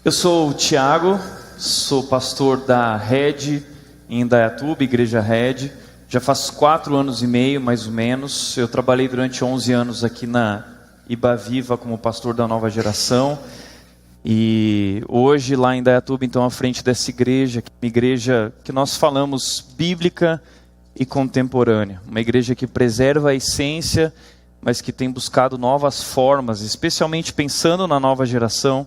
Eu sou o Tiago, sou pastor da Rede em Indaiatuba, Igreja Rede. Já faz 4 anos e meio, mais ou menos. Eu trabalhei durante 11 anos aqui na Ibaviva como pastor da nova geração. E hoje lá em Indaiatuba, então, à frente dessa igreja, uma igreja que nós falamos bíblica e contemporânea. Uma igreja que preserva a essência, mas que tem buscado novas formas, especialmente pensando na nova geração,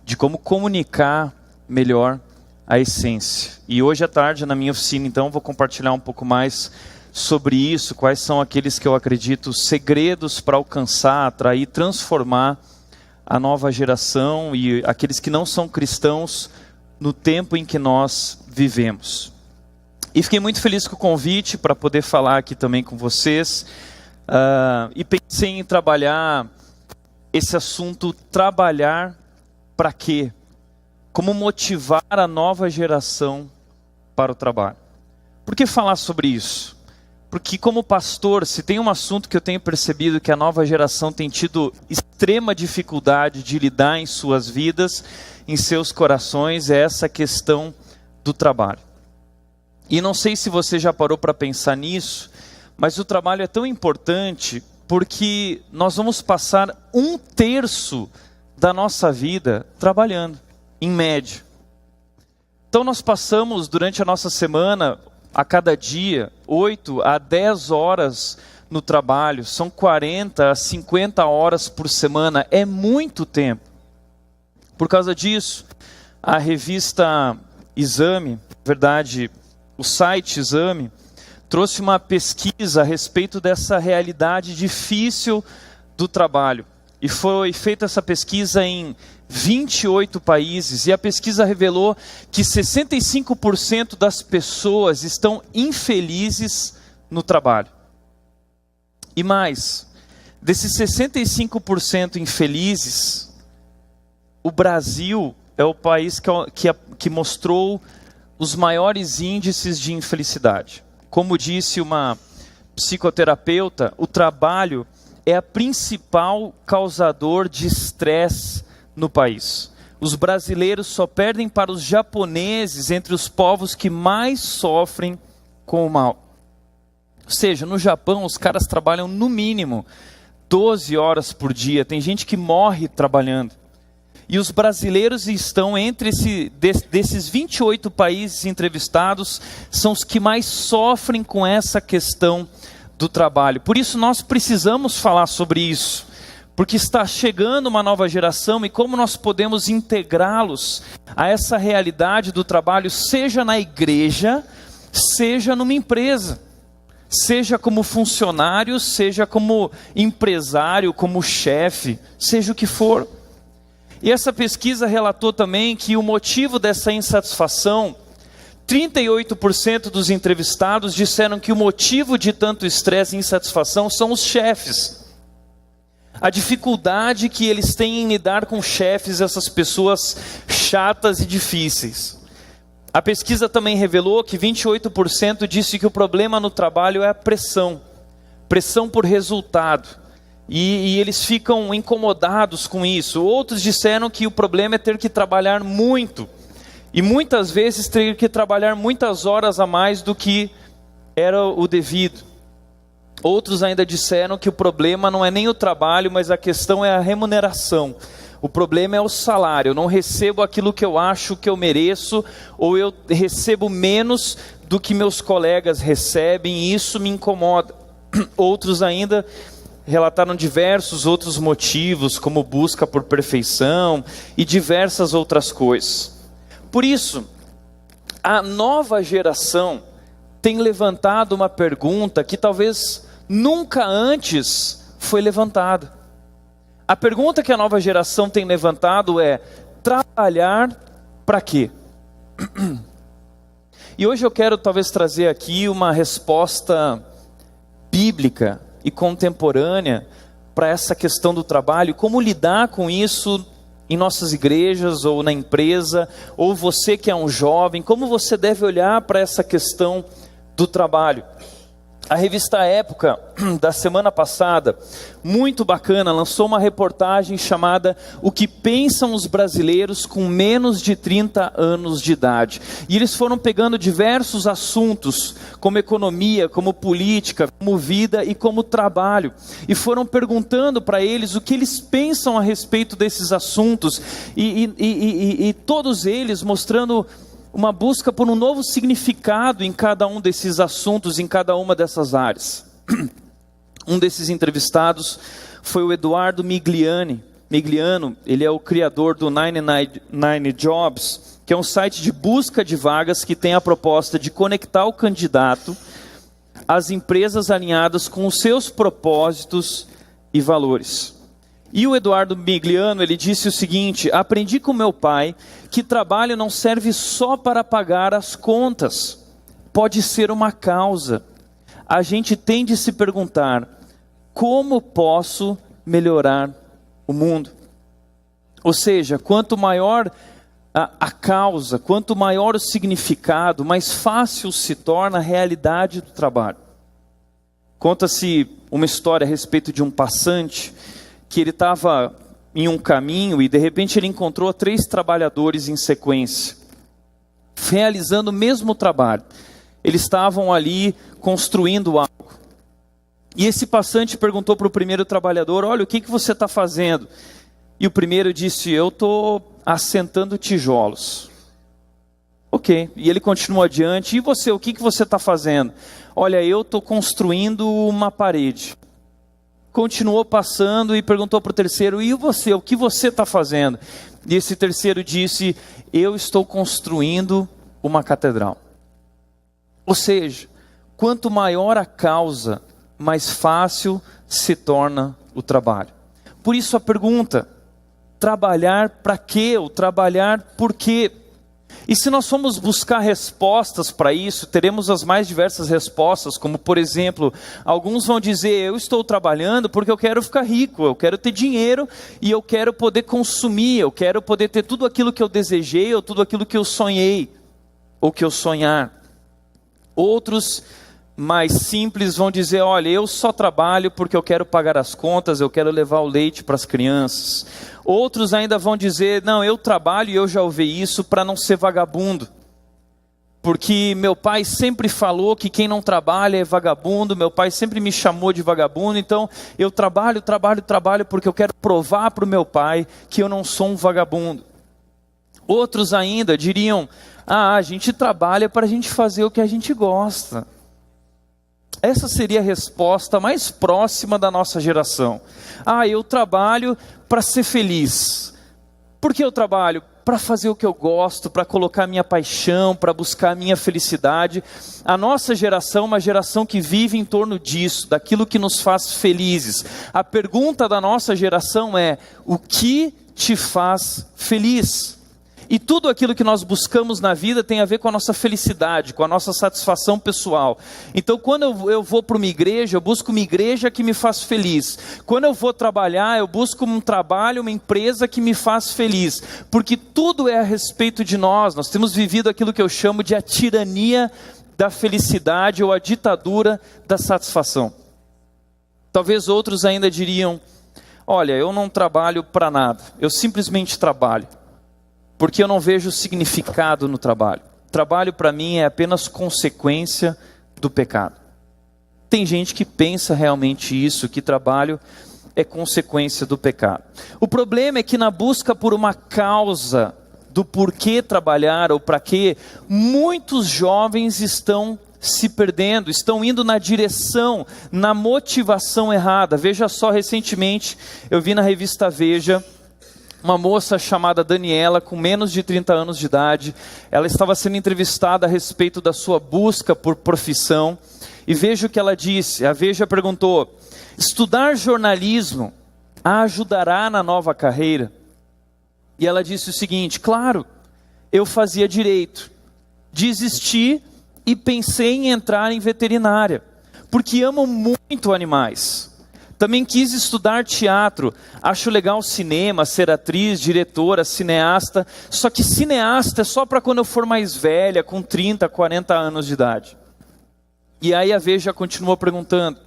de como comunicar melhor a essência. E hoje à tarde, na minha oficina, então, vou compartilhar um pouco mais sobre isso, quais são aqueles que eu acredito segredos para alcançar, atrair, transformar a nova geração e aqueles que não são cristãos no tempo em que nós vivemos. E fiquei muito feliz com o convite para poder falar aqui também com vocês. E pensei em trabalhar esse assunto, trabalhar para quê? Como motivar a nova geração para o trabalho. Por que falar sobre isso? Porque como pastor, se tem um assunto que eu tenho percebido que a nova geração tem tido extrema dificuldade de lidar em suas vidas, em seus corações, é essa questão do trabalho. E não sei se você já parou para pensar nisso, mas o trabalho é tão importante porque nós vamos passar 1/3 da nossa vida trabalhando, em média. Então nós passamos durante a nossa semana, a cada dia, 8 a 10 horas no trabalho, são 40 a 50 horas por semana, é muito tempo. Por causa disso, a revista Exame, na verdade, o site Exame, trouxe uma pesquisa a respeito dessa realidade difícil do trabalho. E foi feita essa pesquisa em 28 países. E a pesquisa revelou que 65% das pessoas estão infelizes no trabalho. E mais, desses 65% infelizes, o Brasil é o país que mostrou os maiores índices de infelicidade. Como disse uma psicoterapeuta, o trabalho é a principal causador de estresse no país. Os brasileiros só perdem para os japoneses entre os povos que mais sofrem com o mal. Ou seja, no Japão os caras trabalham no mínimo 12 horas por dia. Tem gente que morre trabalhando. E os brasileiros estão entre desses 28 países entrevistados, são os que mais sofrem com essa questão do trabalho. Por isso nós precisamos falar sobre isso, porque está chegando uma nova geração e como nós podemos integrá-los a essa realidade do trabalho, seja na igreja, seja numa empresa, seja como funcionário, seja como empresário, como chefe, seja o que for. E essa pesquisa relatou também que o motivo dessa insatisfação, 38% dos entrevistados disseram que o motivo de tanto estresse e insatisfação são os chefes. A dificuldade que eles têm em lidar com chefes, essas pessoas chatas e difíceis. A pesquisa também revelou que 28% disse que o problema no trabalho é a pressão por resultado. E eles ficam incomodados com isso. Outros disseram que o problema é ter que trabalhar muito. E muitas vezes ter que trabalhar muitas horas a mais do que era o devido. Outros ainda disseram que o problema não é nem o trabalho, mas a questão é a remuneração. O problema é o salário. Eu não recebo aquilo que eu acho que eu mereço, ou eu recebo menos do que meus colegas recebem, e isso me incomoda. Outros ainda relataram diversos outros motivos, como busca por perfeição e diversas outras coisas. Por isso, a nova geração tem levantado uma pergunta que talvez nunca antes foi levantada. A pergunta que a nova geração tem levantado é: trabalhar para quê? E hoje eu quero talvez trazer aqui uma resposta bíblica e contemporânea para essa questão do trabalho, como lidar com isso em nossas igrejas ou na empresa, ou você que é um jovem, como você deve olhar para essa questão do trabalho. A revista Época, da semana passada, muito bacana, lançou uma reportagem chamada O que pensam os brasileiros com menos de 30 anos de idade. E eles foram pegando diversos assuntos, como economia, como política, como vida e como trabalho. E foram perguntando para eles o que eles pensam a respeito desses assuntos. E todos eles mostrando uma busca por um novo significado em cada um desses assuntos, em cada uma dessas áreas. Um desses entrevistados foi o Eduardo Migliano, ele é o criador do 99 Jobs, que é um site de busca de vagas que tem a proposta de conectar o candidato às empresas alinhadas com os seus propósitos e valores. E o Eduardo Migliano, ele disse o seguinte: aprendi com meu pai que trabalho não serve só para pagar as contas, pode ser uma causa. A gente tem de se perguntar, como posso melhorar o mundo? Ou seja, quanto maior a causa, quanto maior o significado, mais fácil se torna a realidade do trabalho. Conta-se uma história a respeito de um passante que ele estava em um caminho e de repente ele encontrou 3 trabalhadores em sequência, realizando o mesmo trabalho. Eles estavam ali construindo algo. E esse passante perguntou para o primeiro trabalhador: olha, o que você está fazendo? E o primeiro disse: eu estou assentando tijolos. Ok, e ele continuou adiante: e você, o que você está fazendo? Olha, eu estou construindo uma parede. Continuou passando e perguntou para o terceiro: e você, o que você está fazendo? E esse terceiro disse: eu estou construindo uma catedral. Ou seja, quanto maior a causa, mais fácil se torna o trabalho. Por isso a pergunta: trabalhar para quê? Ou trabalhar por quê? E se nós formos buscar respostas para isso, teremos as mais diversas respostas, como por exemplo, alguns vão dizer: eu estou trabalhando porque eu quero ficar rico, eu quero ter dinheiro e eu quero poder consumir, eu quero poder ter tudo aquilo que eu desejei ou tudo aquilo que eu sonhei ou que eu sonhar. Outros mais simples vão dizer: olha, eu só trabalho porque eu quero pagar as contas, eu quero levar o leite para as crianças. Outros ainda vão dizer: não, eu trabalho, e eu já ouvi isso, para não ser vagabundo. Porque meu pai sempre falou que quem não trabalha é vagabundo, meu pai sempre me chamou de vagabundo, então eu trabalho porque eu quero provar para o meu pai que eu não sou um vagabundo. Outros ainda diriam: a gente trabalha para a gente fazer o que a gente gosta. Essa seria a resposta mais próxima da nossa geração. Eu trabalho para ser feliz. Por que eu trabalho? Para fazer o que eu gosto, para colocar minha paixão, para buscar a minha felicidade. A nossa geração é uma geração que vive em torno disso, daquilo que nos faz felizes. A pergunta da nossa geração é: o que te faz feliz? E tudo aquilo que nós buscamos na vida tem a ver com a nossa felicidade, com a nossa satisfação pessoal. Então, quando eu vou para uma igreja, eu busco uma igreja que me faz feliz. Quando eu vou trabalhar, eu busco um trabalho, uma empresa que me faz feliz. Porque tudo é a respeito de nós. Nós temos vivido aquilo que eu chamo de a tirania da felicidade ou a ditadura da satisfação. Talvez outros ainda diriam: olha, eu não trabalho para nada, eu simplesmente trabalho. Porque eu não vejo significado no trabalho. Trabalho para mim é apenas consequência do pecado. Tem gente que pensa realmente isso, que trabalho é consequência do pecado. O problema é que na busca por uma causa do porquê trabalhar ou para quê, muitos jovens estão se perdendo, estão indo na direção, na motivação errada. Veja só, recentemente eu vi na revista Veja uma moça chamada Daniela, com menos de 30 anos de idade. Ela estava sendo entrevistada a respeito da sua busca por profissão. E veja o que ela disse. A Veja perguntou: estudar jornalismo a ajudará na nova carreira? E ela disse o seguinte: claro, eu fazia direito, desisti e pensei em entrar em veterinária, porque amo muito animais. Também quis estudar teatro, acho legal cinema, ser atriz, diretora, cineasta, só que cineasta é só para quando eu for mais velha, com 30, 40 anos de idade. E aí a Veja continua perguntando: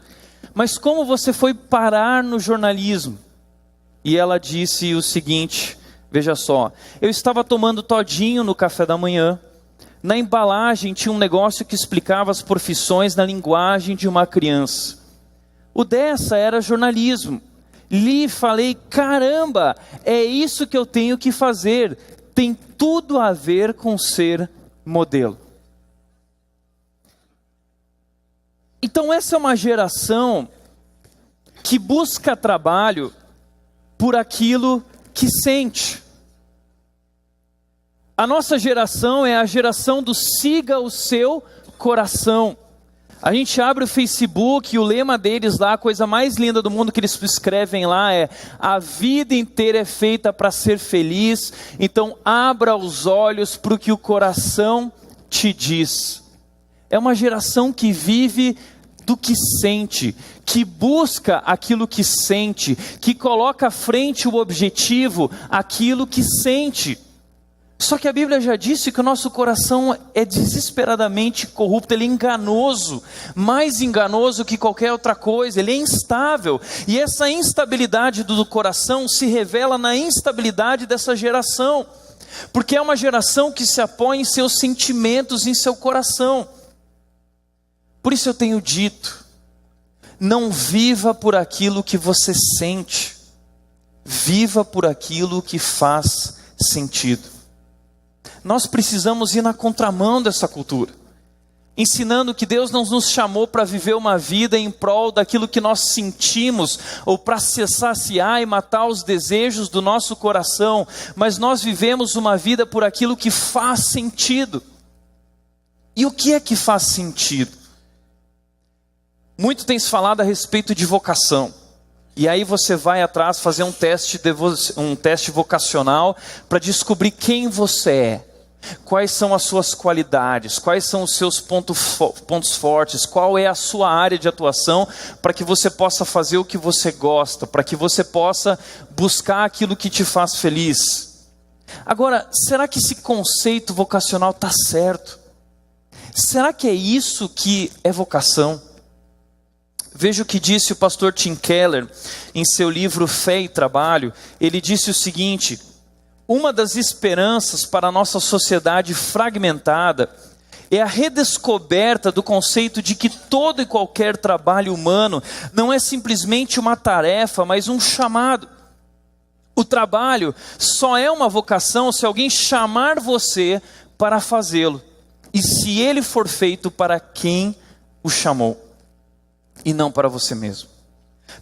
mas como você foi parar no jornalismo? E ela disse o seguinte, veja só: eu estava tomando todinho no café da manhã, na embalagem tinha um negócio que explicava as profissões na linguagem de uma criança. O dessa era jornalismo. Li e falei: caramba, é isso que eu tenho que fazer. Tem tudo a ver com ser modelo. Então essa é uma geração que busca trabalho por aquilo que sente. A nossa geração é a geração do siga o seu coração. A gente abre o Facebook e o lema deles lá, a coisa mais linda do mundo que eles escrevem lá é: a vida inteira é feita para ser feliz, então abra os olhos para o que o coração te diz. É uma geração que vive do que sente, que busca aquilo que sente, que coloca à frente o objetivo, aquilo que sente. Só que a Bíblia já disse que o nosso coração é desesperadamente corrupto, ele é enganoso, mais enganoso que qualquer outra coisa, ele é instável. E essa instabilidade do coração se revela na instabilidade dessa geração, porque é uma geração que se apoia em seus sentimentos, em seu coração. Por isso eu tenho dito: não viva por aquilo que você sente, viva por aquilo que faz sentido. Nós precisamos ir na contramão dessa cultura, ensinando que Deus não nos chamou para viver uma vida em prol daquilo que nós sentimos, ou para saciar e matar os desejos do nosso coração, mas nós vivemos uma vida por aquilo que faz sentido. E o que é que faz sentido? Muito tem se falado a respeito de vocação. E aí você vai atrás fazer um teste vocacional para descobrir quem você é. Quais são as suas qualidades, quais são os seus pontos fortes, qual é a sua área de atuação, para que você possa fazer o que você gosta, para que você possa buscar aquilo que te faz feliz. Agora, será que esse conceito vocacional está certo? Será que é isso que é vocação? Veja o que disse o pastor Tim Keller em seu livro Fé e Trabalho. Ele disse o seguinte: uma das esperanças para a nossa sociedade fragmentada é a redescoberta do conceito de que todo e qualquer trabalho humano não é simplesmente uma tarefa, mas um chamado. O trabalho só é uma vocação se alguém chamar você para fazê-lo, e se ele for feito para quem o chamou, e não para você mesmo.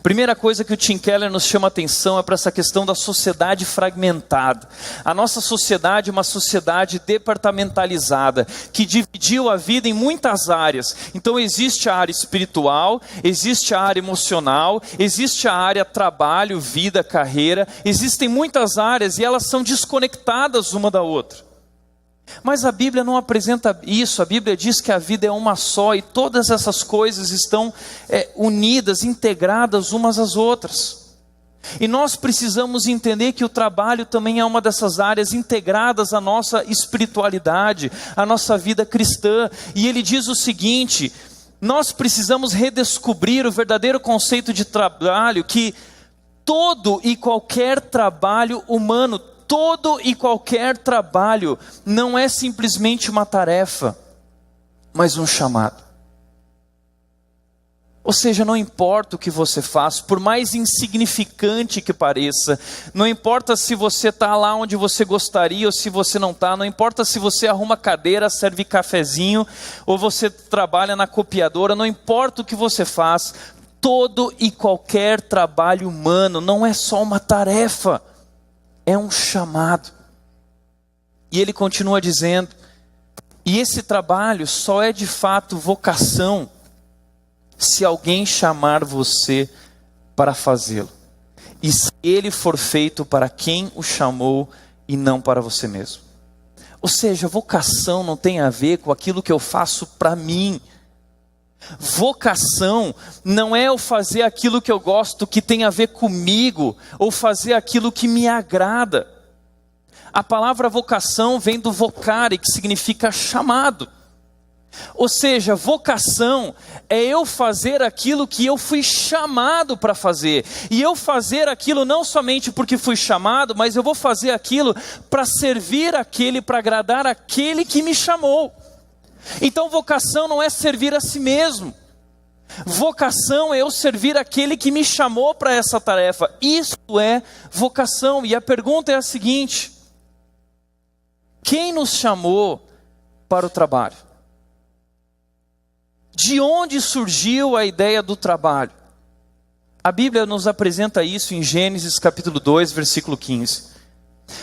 Primeira coisa que o Tim Keller nos chama a atenção é para essa questão da sociedade fragmentada. A nossa sociedade é uma sociedade departamentalizada, que dividiu a vida em muitas áreas. Então existe a área espiritual, existe a área emocional, existe a área trabalho, vida, carreira. Existem muitas áreas e elas são desconectadas uma da outra. Mas a Bíblia não apresenta isso. A Bíblia diz que a vida é uma só e todas essas coisas estão unidas, integradas umas às outras. E nós precisamos entender que o trabalho também é uma dessas áreas integradas à nossa espiritualidade, à nossa vida cristã. E ele diz o seguinte: nós precisamos redescobrir o verdadeiro conceito de trabalho, que todo e qualquer trabalho humano, todo e qualquer trabalho não é simplesmente uma tarefa, mas um chamado. Ou seja, não importa o que você faz, por mais insignificante que pareça, não importa se você está lá onde você gostaria ou se você não está, não importa se você arruma cadeira, serve cafezinho, ou você trabalha na copiadora, não importa o que você faz, todo e qualquer trabalho humano não é só uma tarefa, é um chamado. E ele continua dizendo: e esse trabalho só é de fato vocação se alguém chamar você para fazê-lo, e se ele for feito para quem o chamou e não para você mesmo. Ou seja, vocação não tem a ver com aquilo que eu faço para mim. Vocação não é eu fazer aquilo que eu gosto, que tem a ver comigo, ou fazer aquilo que me agrada. A palavra vocação vem do vocare, que significa chamado. Ou seja, vocação é eu fazer aquilo que eu fui chamado para fazer. E eu fazer aquilo não somente porque fui chamado, mas eu vou fazer aquilo para servir aquele, para agradar aquele que me chamou. Então vocação não é servir a si mesmo. Vocação é eu servir aquele que me chamou para essa tarefa. Isso é vocação. E a pergunta é a seguinte: quem nos chamou para o trabalho? De onde surgiu a ideia do trabalho? A Bíblia nos apresenta isso em Gênesis capítulo 2, versículo 15.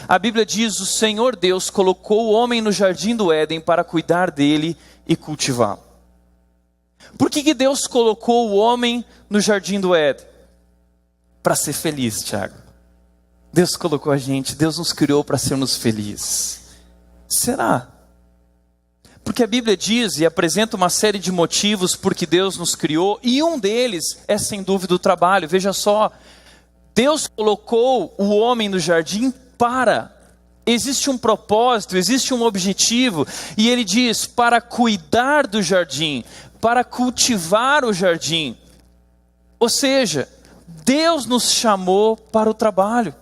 A Bíblia diz: o Senhor Deus colocou o homem no jardim do Éden para cuidar dele e cultivá-lo. Por que Deus colocou o homem no jardim do Éden? Para ser feliz, Tiago. Deus colocou a gente, Deus nos criou para sermos felizes. Será? Porque a Bíblia diz e apresenta uma série de motivos por que Deus nos criou, e um deles é sem dúvida o trabalho. Veja só, Deus colocou o homem no jardim existe um propósito, existe um objetivo, e ele diz, para cuidar do jardim, para cultivar o jardim. Ou seja, Deus nos chamou para o trabalho.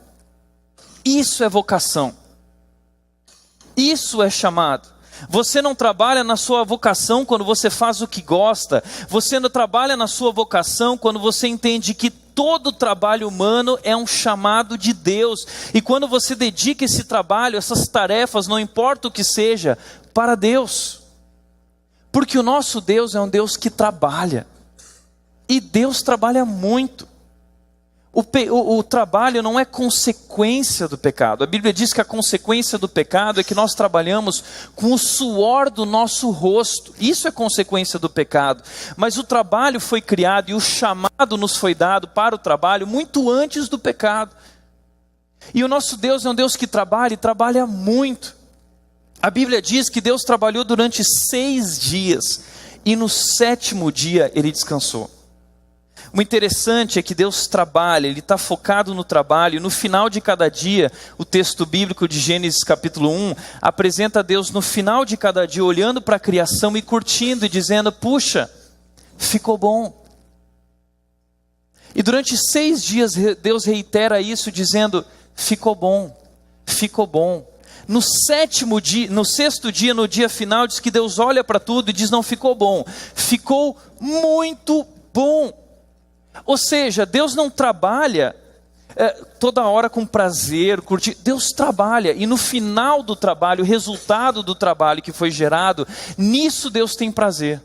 Isso é vocação. Isso é chamado. Você não trabalha na sua vocação quando você faz o que gosta. Você não trabalha na sua vocação quando você entende que todo trabalho humano é um chamado de Deus. E quando você dedica esse trabalho, essas tarefas, não importa o que seja, para Deus. Porque o nosso Deus é um Deus que trabalha. E Deus trabalha muito. O trabalho não é consequência do pecado. A Bíblia diz que a consequência do pecado é que nós trabalhamos com o suor do nosso rosto. Isso é consequência do pecado. Mas o trabalho foi criado e o chamado nos foi dado para o trabalho muito antes do pecado. E o nosso Deus é um Deus que trabalha e trabalha muito. A Bíblia diz que Deus trabalhou durante 6 dias e no 7º dia ele descansou. O interessante é que Deus trabalha, Ele está focado no trabalho. No final de cada dia, o texto bíblico de Gênesis capítulo 1, apresenta Deus no final de cada dia, olhando para a criação e curtindo e dizendo, puxa, ficou bom. E durante 6 dias Deus reitera isso dizendo, ficou bom, ficou bom. No 6º dia, no dia final, diz que Deus olha para tudo e diz, não ficou bom, ficou muito bom. Ou seja, Deus não trabalha toda hora com prazer, curtir. Deus trabalha e no final do trabalho, o resultado do trabalho que foi gerado, nisso Deus tem prazer.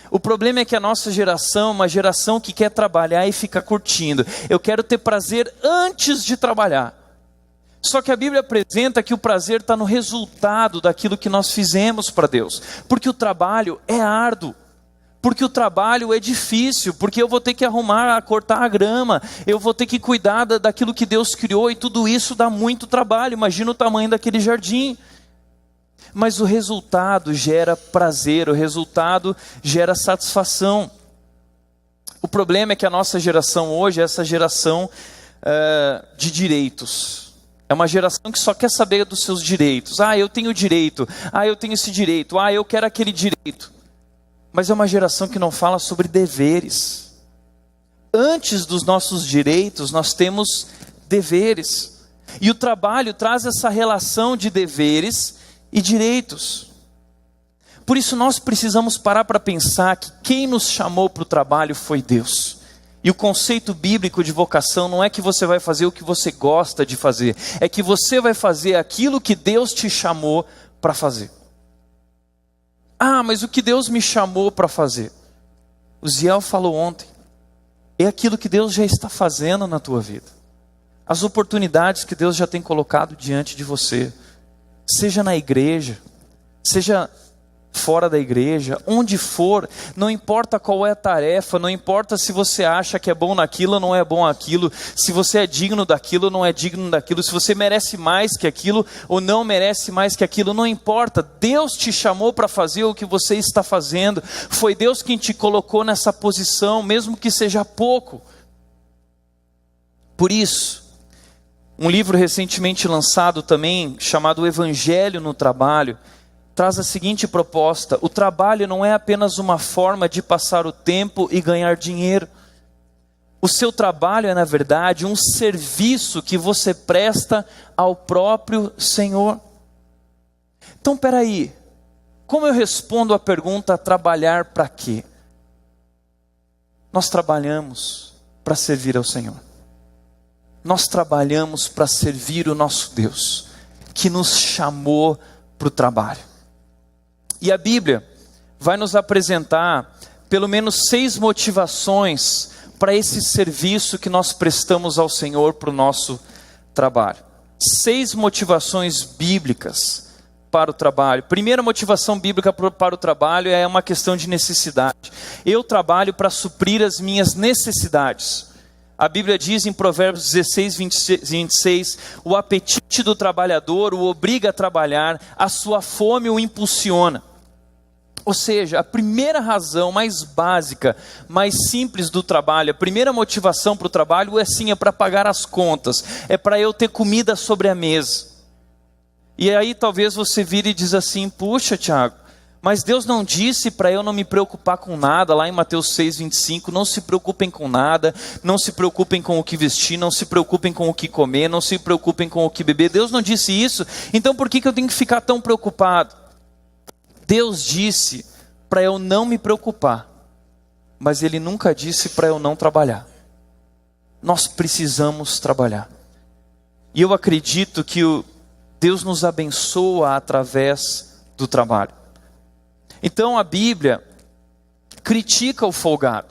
O problema é que a nossa geração é uma geração que quer trabalhar e fica curtindo. Eu quero ter prazer antes de trabalhar. Só que a Bíblia apresenta que o prazer está no resultado daquilo que nós fizemos para Deus. Porque o trabalho é árduo. Porque o trabalho é difícil, porque eu vou ter que cortar a grama, eu vou ter que cuidar daquilo que Deus criou, e tudo isso dá muito trabalho. Imagina o tamanho daquele jardim. Mas o resultado gera prazer, o resultado gera satisfação. O problema é que a nossa geração hoje é essa geração de direitos. É uma geração que só quer saber dos seus direitos. Eu tenho direito, eu tenho esse direito, eu quero aquele direito. Mas é uma geração que não fala sobre deveres. Antes dos nossos direitos, nós temos deveres. E o trabalho traz essa relação de deveres e direitos. Por isso nós precisamos parar para pensar que quem nos chamou para o trabalho foi Deus. E o conceito bíblico de vocação não é que você vai fazer o que você gosta de fazer. É que você vai fazer aquilo que Deus te chamou para fazer. Mas o que Deus me chamou para fazer? O Ziel falou ontem. É aquilo que Deus já está fazendo na tua vida. As oportunidades que Deus já tem colocado diante de você. Seja na igreja, seja fora da igreja, onde for, não importa qual é a tarefa, não importa se você acha que é bom naquilo ou não é bom aquilo, se você é digno daquilo ou não é digno daquilo, se você merece mais que aquilo ou não merece mais que aquilo, não importa. Deus te chamou para fazer o que você está fazendo, foi Deus quem te colocou nessa posição, mesmo que seja pouco. Por isso, um livro recentemente lançado também, chamado O Evangelho no Trabalho, traz a seguinte proposta: o trabalho não é apenas uma forma de passar o tempo e ganhar dinheiro. O seu trabalho é, na verdade, um serviço que você presta ao próprio Senhor. Então, peraí, como eu respondo à pergunta: trabalhar para quê? Nós trabalhamos para servir ao Senhor. Nós trabalhamos para servir o nosso Deus, que nos chamou para o trabalho. E a Bíblia vai nos apresentar pelo menos 6 motivações para esse serviço que nós prestamos ao Senhor para o nosso trabalho. 6 motivações bíblicas para o trabalho. Primeira motivação bíblica para o trabalho é uma questão de necessidade. Eu trabalho para suprir as minhas necessidades. A Bíblia diz em Provérbios 16, 26, o apetite do trabalhador o obriga a trabalhar, a sua fome o impulsiona. Ou seja, a primeira razão mais básica, mais simples do trabalho, a primeira motivação para o trabalho é para pagar as contas, é para eu ter comida sobre a mesa. E aí talvez você vire e diz assim: puxa, Tiago, mas Deus não disse para eu não me preocupar com nada, lá em Mateus 6, 25, não se preocupem com nada, não se preocupem com o que vestir, não se preocupem com o que comer, não se preocupem com o que beber. Deus não disse isso, então por que eu tenho que ficar tão preocupado? Deus disse para eu não me preocupar, mas Ele nunca disse para eu não trabalhar. Nós precisamos trabalhar. E eu acredito que Deus nos abençoa através do trabalho. Então a Bíblia critica o folgado.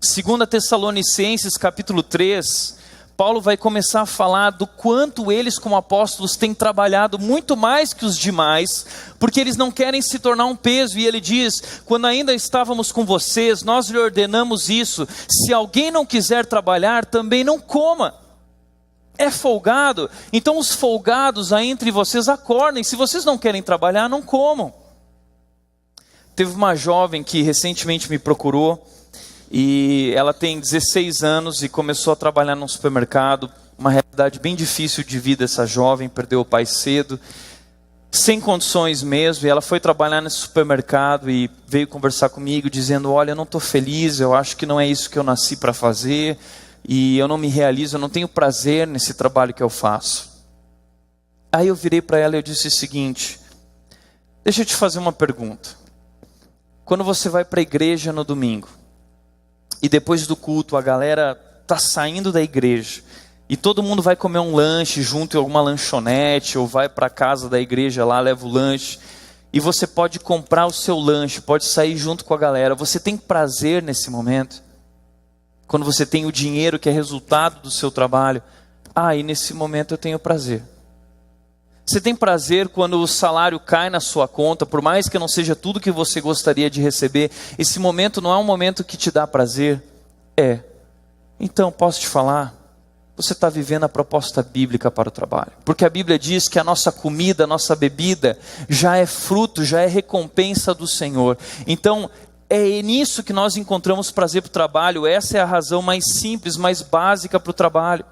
2 Tessalonicenses capítulo 3, Paulo vai começar a falar do quanto eles como apóstolos têm trabalhado muito mais que os demais, porque eles não querem se tornar um peso. E ele diz: quando ainda estávamos com vocês, nós lhe ordenamos isso: se alguém não quiser trabalhar, também não coma. É folgado? Então os folgados aí entre vocês acordem, se vocês não querem trabalhar, não comam. Teve uma jovem que recentemente me procurou, e ela tem 16 anos e começou a trabalhar num supermercado, uma realidade bem difícil de vida. Essa jovem perdeu o pai cedo, sem condições mesmo, e ela foi trabalhar nesse supermercado e veio conversar comigo dizendo: olha, eu não estou feliz, eu acho que não é isso que eu nasci para fazer, e eu não me realizo, eu não tenho prazer nesse trabalho que eu faço. Aí eu virei para ela e eu disse o seguinte: deixa eu te fazer uma pergunta. Quando você vai para a igreja no domingo, e depois do culto a galera está saindo da igreja, e todo mundo vai comer um lanche junto em alguma lanchonete, ou vai para a casa da igreja lá, leva o lanche, e você pode comprar o seu lanche, pode sair junto com a galera, você tem prazer nesse momento? Quando você tem o dinheiro que é resultado do seu trabalho, e nesse momento eu tenho prazer. Você tem prazer quando o salário cai na sua conta, por mais que não seja tudo que você gostaria de receber? Esse momento não é um momento que te dá prazer? É. Então, posso te falar, você está vivendo a proposta bíblica para o trabalho. Porque a Bíblia diz que a nossa comida, a nossa bebida, já é fruto, já é recompensa do Senhor. Então, é nisso que nós encontramos prazer para o trabalho. Essa é a razão mais simples, mais básica para o trabalho.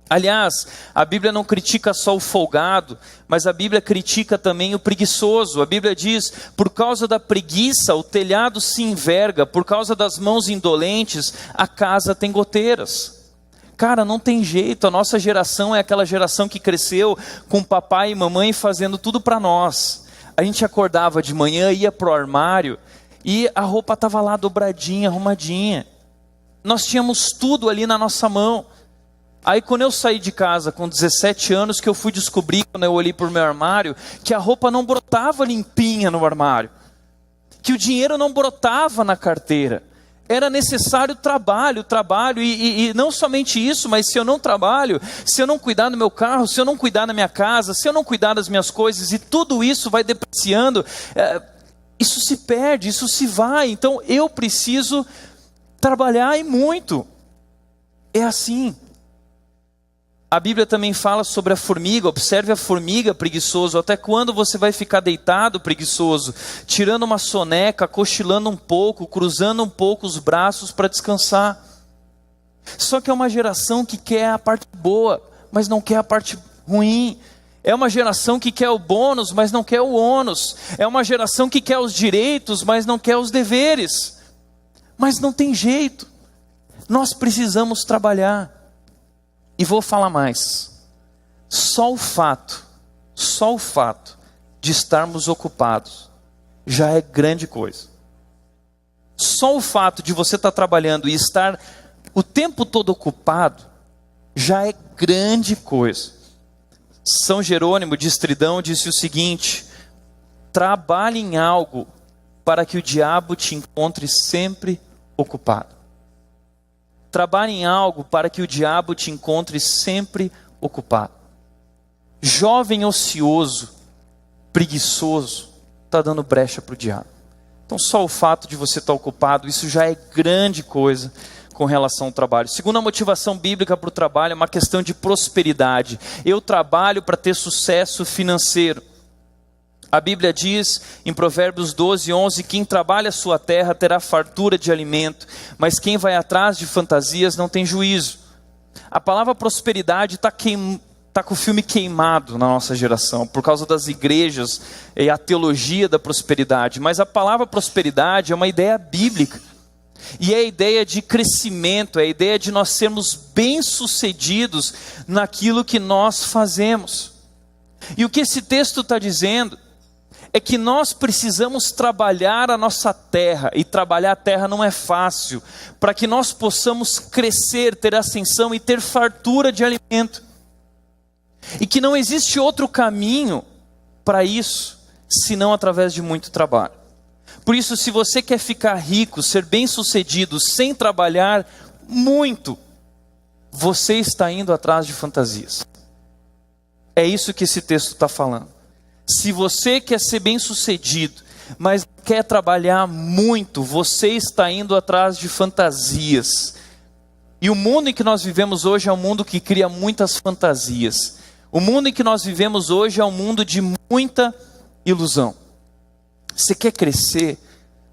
Aliás, a Bíblia não critica só o folgado, mas a Bíblia critica também o preguiçoso. A Bíblia diz: por causa da preguiça o telhado se enverga, por causa das mãos indolentes a casa tem goteiras. Cara, não tem jeito, a nossa geração é aquela geração que cresceu com papai e mamãe fazendo tudo para nós. A gente acordava de manhã, ia pro armário e a roupa estava lá dobradinha, arrumadinha. Nós tínhamos tudo ali na nossa mão. Aí quando eu saí de casa com 17 anos, que eu fui descobrir, quando eu olhei para o meu armário, que a roupa não brotava limpinha no armário, que o dinheiro não brotava na carteira. Era necessário trabalho, e não somente isso, mas se eu não trabalho, se eu não cuidar do meu carro, se eu não cuidar da minha casa, se eu não cuidar das minhas coisas, e tudo isso vai depreciando, isso se perde, isso se vai. Então eu preciso trabalhar, e muito. É assim. A Bíblia também fala sobre a formiga. Observe a formiga, preguiçoso. Até quando você vai ficar deitado, preguiçoso? Tirando uma soneca, cochilando um pouco, cruzando um pouco os braços para descansar. Só que é uma geração que quer a parte boa, mas não quer a parte ruim. É uma geração que quer o bônus, mas não quer o ônus. É uma geração que quer os direitos, mas não quer os deveres. Mas não tem jeito. Nós precisamos trabalhar. E vou falar mais. Só o fato de estarmos ocupados já é grande coisa. Só o fato de você estar trabalhando e estar o tempo todo ocupado já é grande coisa. São Jerônimo de Estridão disse o seguinte: trabalhe em algo para que o diabo te encontre sempre ocupado. Trabalhe em algo para que o diabo te encontre sempre ocupado. Jovem ocioso, preguiçoso, está dando brecha para o diabo. Então só o fato de você estar ocupado, isso já é grande coisa com relação ao trabalho. Segunda motivação bíblica para o trabalho é uma questão de prosperidade. Eu trabalho para ter sucesso financeiro. A Bíblia diz em Provérbios 12:11, quem trabalha a sua terra terá fartura de alimento, mas quem vai atrás de fantasias não tem juízo. A palavra prosperidade está com o filme queimado na nossa geração, por causa das igrejas e a teologia da prosperidade. Mas a palavra prosperidade é uma ideia bíblica. E é a ideia de crescimento, é a ideia de nós sermos bem-sucedidos naquilo que nós fazemos. E o que esse texto está dizendo é que nós precisamos trabalhar a nossa terra, e trabalhar a terra não é fácil, para que nós possamos crescer, ter ascensão e ter fartura de alimento. E que não existe outro caminho para isso, senão através de muito trabalho. Por isso, se você quer ficar rico, ser bem-sucedido, sem trabalhar muito, você está indo atrás de fantasias. É isso que esse texto está falando. Se você quer ser bem-sucedido, mas quer trabalhar muito, você está indo atrás de fantasias. E o mundo em que nós vivemos hoje é um mundo que cria muitas fantasias. O mundo em que nós vivemos hoje é um mundo de muita ilusão. Você quer crescer,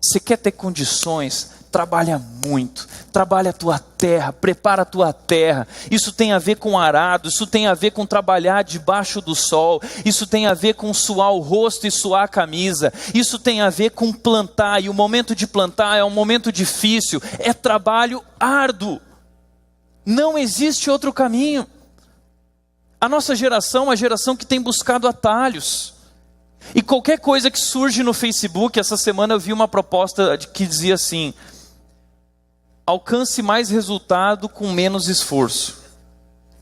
você quer ter condições, trabalha muito, trabalha a tua terra, prepara a tua terra. Isso tem a ver com arado, isso tem a ver com trabalhar debaixo do sol, isso tem a ver com suar o rosto e suar a camisa, isso tem a ver com plantar, e o momento de plantar é um momento difícil, é trabalho árduo. Não existe outro caminho. A nossa geração é uma geração que tem buscado atalhos. E qualquer coisa que surge no Facebook, essa semana eu vi uma proposta que dizia assim: alcance mais resultado com menos esforço.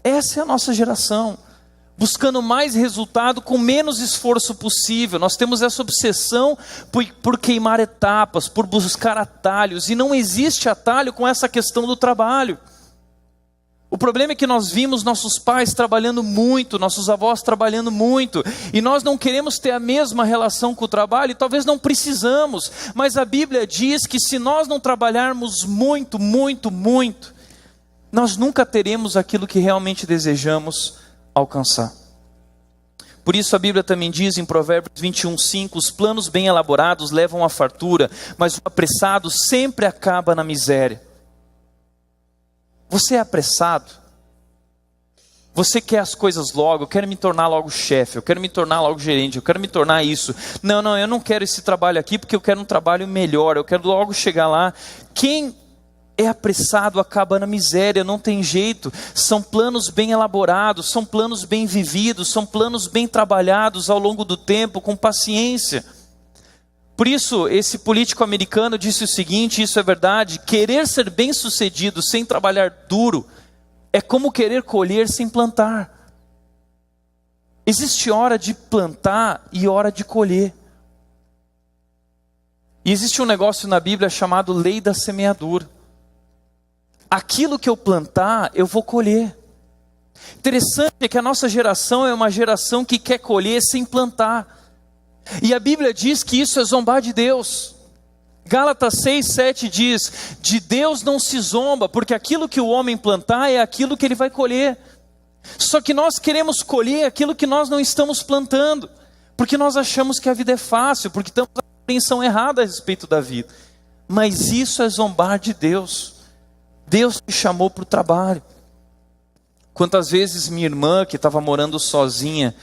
Essa é a nossa geração, buscando mais resultado com menos esforço possível. Nós temos essa obsessão por queimar etapas, por buscar atalhos, e não existe atalho com essa questão do trabalho. O problema é que nós vimos nossos pais trabalhando muito, nossos avós trabalhando muito, e nós não queremos ter a mesma relação com o trabalho, e talvez não precisamos, mas a Bíblia diz que se nós não trabalharmos muito, nós nunca teremos aquilo que realmente desejamos alcançar. Por isso a Bíblia também diz em Provérbios 21:5, os planos bem elaborados levam à fartura, mas o apressado sempre acaba na miséria. Você é apressado? Você quer as coisas logo? Eu quero me tornar logo chefe, eu quero me tornar logo gerente, eu quero me tornar isso. Não, eu não quero esse trabalho aqui porque eu quero um trabalho melhor, eu quero logo chegar lá. Quem é apressado acaba na miséria, não tem jeito. São planos bem elaborados, são planos bem vividos, são planos bem trabalhados ao longo do tempo, com paciência. Por isso, esse político americano disse o seguinte, isso é verdade: querer ser bem-sucedido sem trabalhar duro é como querer colher sem plantar. Existe hora de plantar e hora de colher. E existe um negócio na Bíblia chamado lei da semeadura. Aquilo que eu plantar, eu vou colher. Interessante é que a nossa geração é uma geração que quer colher sem plantar. E a Bíblia diz que isso é zombar de Deus. Gálatas 6:7 diz: de Deus não se zomba, porque aquilo que o homem plantar é aquilo que ele vai colher. Só que nós queremos colher aquilo que nós não estamos plantando, porque nós achamos que a vida é fácil, porque temos a compreensão errada a respeito da vida. Mas isso é zombar de Deus. Deus te chamou para o trabalho. Quantas vezes minha irmã, que estava morando sozinha,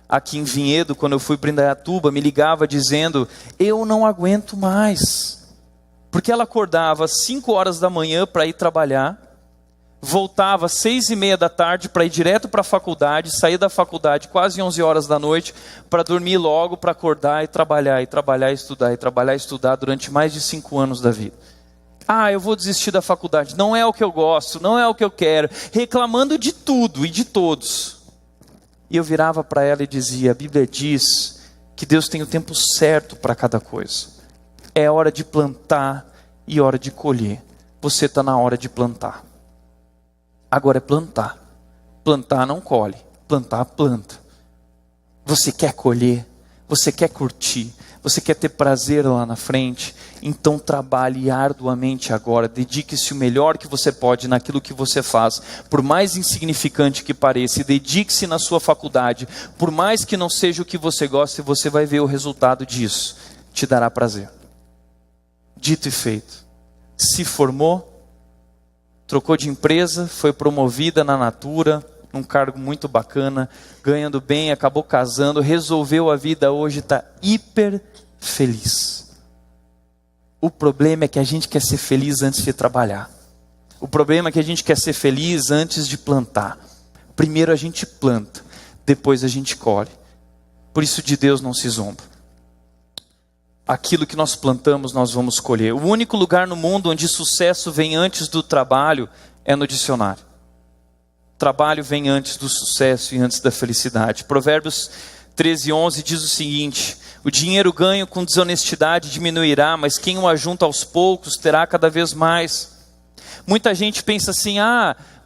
aqui em Vinhedo, quando eu fui para Indaiatuba, me ligava dizendo, eu não aguento mais. Porque ela acordava às 5 horas da manhã para ir trabalhar, voltava às 6:30 da tarde para ir direto para a faculdade, sair da faculdade quase 11 horas da noite, para dormir logo, para acordar e trabalhar, estudar, e trabalhar e estudar durante mais de 5 anos da vida. Eu vou desistir da faculdade, não é o que eu gosto, não é o que eu quero, reclamando de tudo e de todos. E eu virava para ela e dizia, a Bíblia diz que Deus tem o tempo certo para cada coisa. É hora de plantar e hora de colher. Você está na hora de plantar. Agora é plantar. Plantar não colhe, plantar planta. Você quer colher, você quer curtir, você quer ter prazer lá na frente, então trabalhe arduamente agora, dedique-se o melhor que você pode naquilo que você faz, por mais insignificante que pareça, e dedique-se na sua faculdade, por mais que não seja o que você gosta, você vai ver o resultado disso, te dará prazer. Dito e feito, se formou, trocou de empresa, foi promovida na Natura, num cargo muito bacana, ganhando bem, acabou casando, resolveu a vida, hoje está hiper feliz. O problema é que a gente quer ser feliz antes de trabalhar. O problema é que a gente quer ser feliz antes de plantar. Primeiro a gente planta, depois a gente colhe. Por isso de Deus não se zomba. Aquilo que nós plantamos, nós vamos colher. O único lugar no mundo onde sucesso vem antes do trabalho é no dicionário. Trabalho vem antes do sucesso e antes da felicidade. Provérbios 13:11 diz o seguinte: o dinheiro ganho com desonestidade diminuirá, mas quem o ajunta aos poucos terá cada vez mais. Muita gente pensa assim,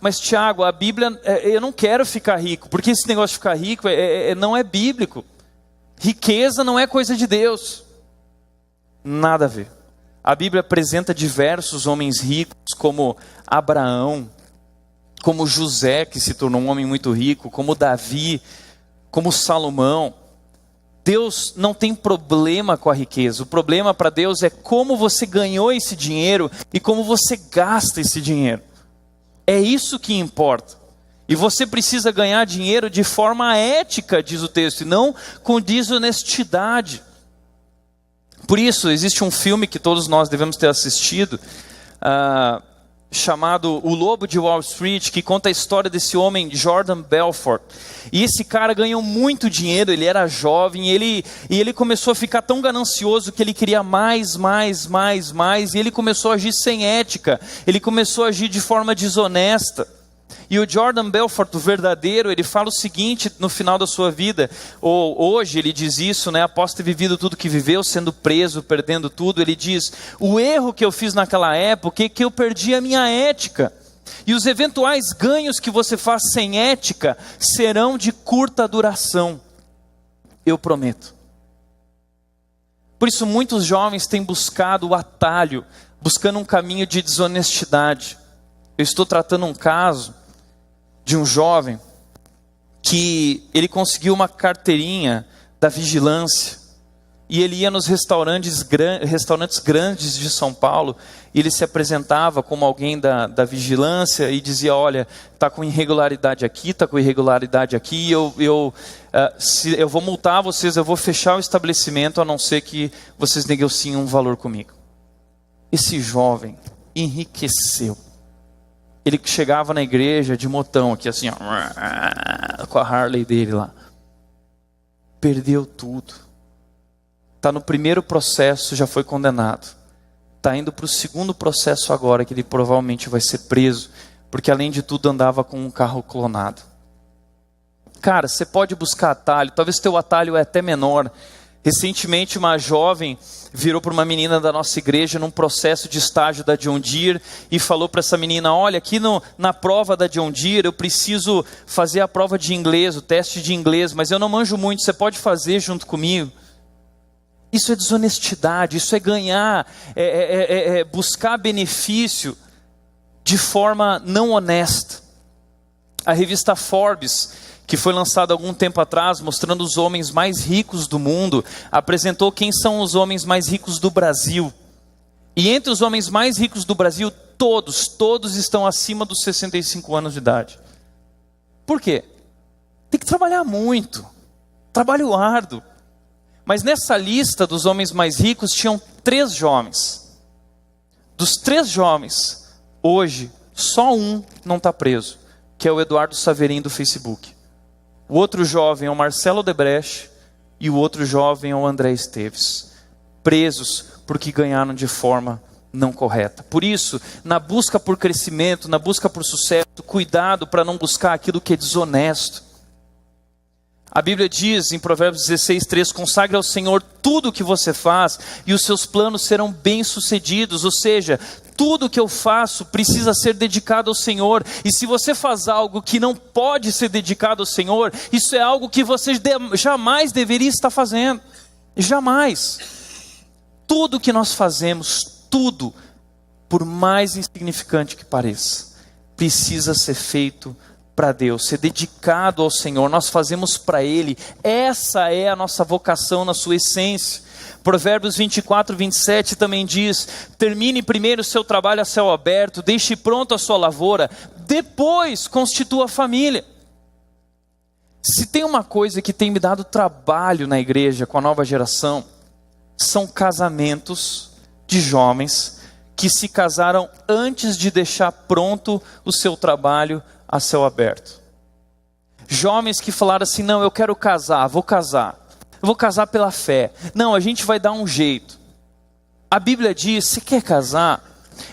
mas Tiago, a Bíblia, eu não quero ficar rico, porque esse negócio de ficar rico não é bíblico. Riqueza não é coisa de Deus. Nada a ver. A Bíblia apresenta diversos homens ricos, como Abraão, como José, que se tornou um homem muito rico, como Davi, como Salomão. Deus não tem problema com a riqueza. O problema para Deus é como você ganhou esse dinheiro e como você gasta esse dinheiro. É isso que importa. E você precisa ganhar dinheiro de forma ética, diz o texto, e não com desonestidade. Por isso, existe um filme que todos nós devemos ter assistido, chamado O Lobo de Wall Street, que conta a história desse homem, Jordan Belfort. E esse cara ganhou muito dinheiro, ele era jovem, e ele começou a ficar tão ganancioso que ele queria mais, e ele começou a agir sem ética, ele começou a agir de forma desonesta. E o Jordan Belfort, o verdadeiro, ele fala o seguinte no final da sua vida, ou hoje ele diz isso, após ter vivido tudo que viveu, sendo preso, perdendo tudo, ele diz, o erro que eu fiz naquela época é que eu perdi a minha ética. E os eventuais ganhos que você faz sem ética serão de curta duração. Eu prometo. Por isso muitos jovens têm buscado o atalho, buscando um caminho de desonestidade. Eu estou tratando um caso de um jovem que ele conseguiu uma carteirinha da vigilância e ele ia nos restaurantes grandes de São Paulo e ele se apresentava como alguém da vigilância e dizia, olha, está com irregularidade aqui, está com irregularidade aqui, eu vou multar vocês, eu vou fechar o estabelecimento a não ser que vocês negociem um valor comigo. Esse jovem enriqueceu. Ele que chegava na igreja de motão aqui assim, com a Harley dele lá. Perdeu tudo. Está no primeiro processo, já foi condenado. Está indo para o segundo processo agora, que ele provavelmente vai ser preso, porque além de tudo andava com um carro clonado. Cara, você pode buscar atalho, talvez teu atalho é até menor. Recentemente uma jovem virou para uma menina da nossa igreja num processo de estágio da John Deere e falou para essa menina, olha, aqui na prova da John Deere eu preciso fazer a prova de inglês, o teste de inglês, mas eu não manjo muito, você pode fazer junto comigo? Isso é desonestidade, isso é ganhar, buscar benefício de forma não honesta. A revista Forbes, que foi lançada há algum tempo atrás, mostrando os homens mais ricos do mundo, apresentou quem são os homens mais ricos do Brasil. E entre os homens mais ricos do Brasil, todos estão acima dos 65 anos de idade. Por quê? Tem que trabalhar muito. Trabalho árduo. Mas nessa lista dos homens mais ricos tinham 3 jovens. Dos 3 jovens, hoje, só um não está preso, que é o Eduardo Saverin do Facebook. O outro jovem é o Marcelo Odebrecht e o outro jovem é o André Esteves. Presos porque ganharam de forma não correta. Por isso, na busca por crescimento, na busca por sucesso, cuidado para não buscar aquilo que é desonesto. A Bíblia diz em Provérbios 16:3, consagre ao Senhor tudo o que você faz e os seus planos serão bem-sucedidos. Ou seja, tudo que eu faço precisa ser dedicado ao Senhor. E se você faz algo que não pode ser dedicado ao Senhor, isso é algo que você jamais deveria estar fazendo. Jamais. Tudo que nós fazemos, tudo, por mais insignificante que pareça, precisa ser feito para Deus, ser dedicado ao Senhor. Nós fazemos para Ele. Essa é a nossa vocação na sua essência. Provérbios 24:27 também diz: termine primeiro o seu trabalho a céu aberto, deixe pronto a sua lavoura, depois constitua a família. Se tem uma coisa que tem me dado trabalho na igreja com a nova geração, são casamentos de jovens que se casaram antes de deixar pronto o seu trabalho a céu aberto. Jovens que falaram assim: não, eu quero casar, vou casar pela fé. Não, a gente vai dar um jeito. A Bíblia diz: você quer casar?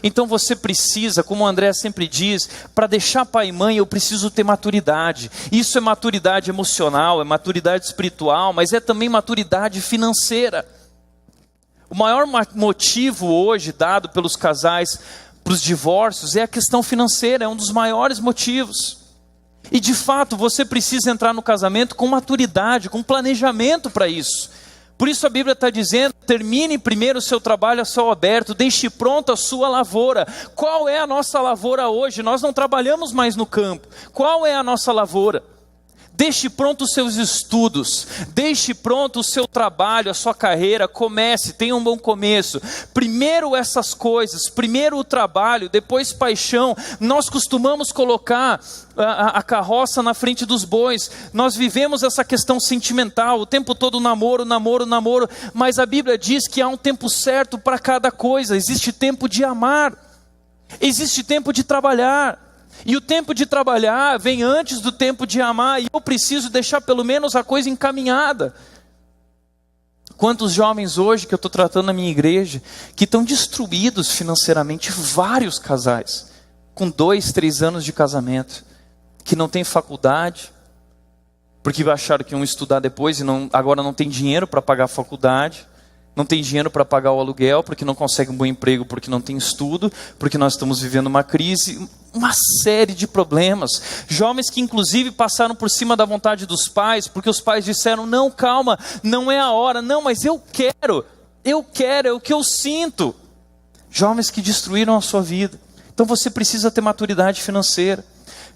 Então você precisa, como o André sempre diz, para deixar pai e mãe, eu preciso ter maturidade. Isso é maturidade emocional, é maturidade espiritual, mas é também maturidade financeira. O maior motivo hoje dado pelos casais para os divórcios é a questão financeira, é um dos maiores motivos. E de fato você precisa entrar no casamento com maturidade, com planejamento para isso. Por isso a Bíblia está dizendo: termine primeiro o seu trabalho a céu aberto, deixe pronta a sua lavoura. Qual é a nossa lavoura hoje? Nós não trabalhamos mais no campo. Qual é a nossa lavoura? Deixe pronto os seus estudos, deixe pronto o seu trabalho, a sua carreira, comece, tenha um bom começo. Primeiro essas coisas, primeiro o trabalho, depois paixão. Nós costumamos colocar a carroça na frente dos bois. Nós vivemos essa questão sentimental, o tempo todo namoro, mas a Bíblia diz que há um tempo certo para cada coisa. Existe tempo de amar, existe tempo de trabalhar. E o tempo de trabalhar vem antes do tempo de amar, e eu preciso deixar pelo menos a coisa encaminhada. Quantos jovens hoje que eu estou tratando na minha igreja, que estão destruídos financeiramente, vários casais, com 2, 3 anos de casamento, que não tem faculdade, porque acharam que iam estudar depois e agora não tem dinheiro para pagar a faculdade, não tem dinheiro para pagar o aluguel, porque não consegue um bom emprego, porque não tem estudo, porque nós estamos vivendo uma crise, uma série de problemas. Jovens que inclusive passaram por cima da vontade dos pais, porque os pais disseram: não, calma, não é a hora, não, mas eu quero, é o que eu sinto. Jovens que destruíram a sua vida. Então você precisa ter maturidade financeira.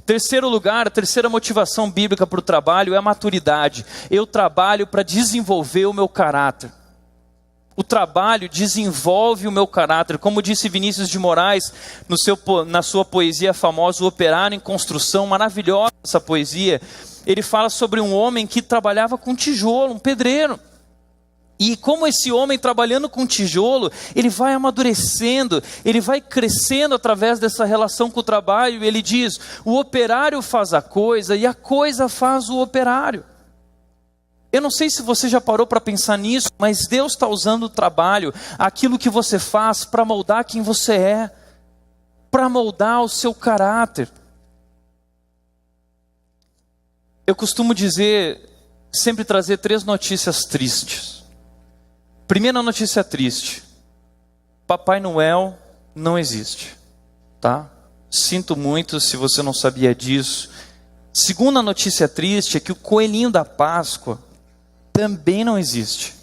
Terceiro lugar, a terceira motivação bíblica para o trabalho é a maturidade. Eu trabalho para desenvolver o meu caráter. O trabalho desenvolve o meu caráter. Como disse Vinícius de Moraes na sua poesia famosa, O Operário em Construção, maravilhosa essa poesia. Ele fala sobre um homem que trabalhava com tijolo, um pedreiro. E como esse homem trabalhando com tijolo, ele vai amadurecendo, ele vai crescendo através dessa relação com o trabalho. Ele diz: o operário faz a coisa e a coisa faz o operário. Eu não sei se você já parou para pensar nisso, mas Deus está usando o trabalho, aquilo que você faz, para moldar quem você é, para moldar o seu caráter. Eu costumo sempre trazer 3 notícias tristes. Primeira notícia triste: Papai Noel não existe, tá? Sinto muito se você não sabia disso. Segunda notícia triste é que o coelhinho da Páscoa também não existe.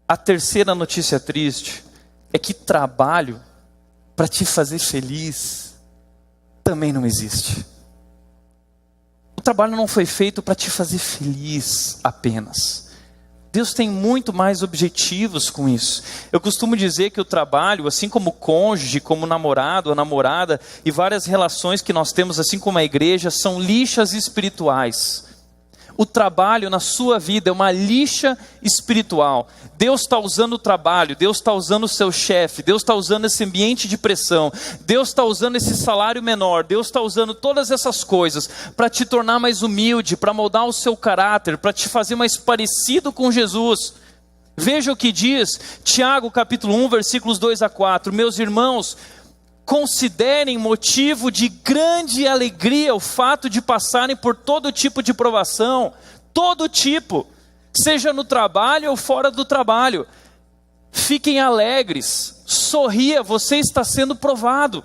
A terceira notícia triste é que trabalho para te fazer feliz também não existe. O trabalho não foi feito para te fazer feliz apenas. Deus tem muito mais objetivos com isso. Eu costumo dizer que o trabalho, assim como o cônjuge, como o namorado, a namorada e várias relações que nós temos, assim como a igreja, são lixas espirituais. o trabalho na sua vida é uma lixa espiritual. Deus está usando o trabalho, Deus está usando o seu chefe, Deus está usando esse ambiente de pressão, Deus está usando esse salário menor, Deus está usando todas essas coisas para te tornar mais humilde, para moldar o seu caráter, para te fazer mais parecido com Jesus. Veja o que diz Tiago capítulo 1, versículos 2 a 4. Meus irmãos, considerem motivo de grande alegria o fato de passarem por todo tipo de provação, todo tipo, seja no trabalho ou fora do trabalho. Fiquem alegres, sorria, você está sendo provado.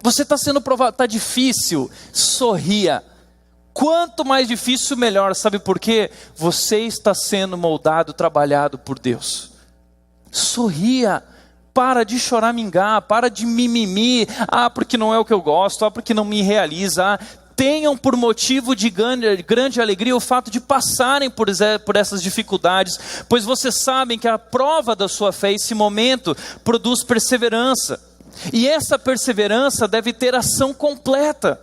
Você está sendo provado, está difícil, sorria. Quanto mais difícil, melhor. Sabe por quê? Você está sendo moldado, trabalhado por Deus. Sorria. Para de choramingar, para de mimimi. Porque não é o que eu gosto, porque não me realiza. Tenham por motivo de grande alegria o fato de passarem por essas dificuldades, pois vocês sabem que a prova da sua fé, esse momento, produz perseverança. E essa perseverança deve ter ação completa.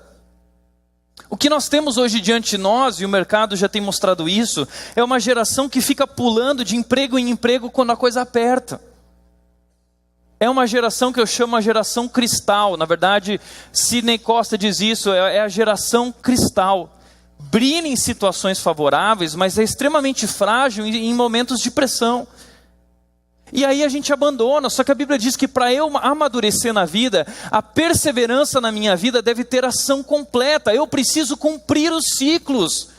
O que nós temos hoje diante de nós, e o mercado já tem mostrado isso, é uma geração que fica pulando de emprego em emprego quando a coisa aperta. É uma geração que eu chamo a geração cristal. Na verdade, Sidney Costa diz isso, é a geração cristal. Brilha em situações favoráveis, mas é extremamente frágil em momentos de pressão. E aí a gente abandona, só que a Bíblia diz que para eu amadurecer na vida, a perseverança na minha vida deve ter ação completa. Eu preciso cumprir os ciclos.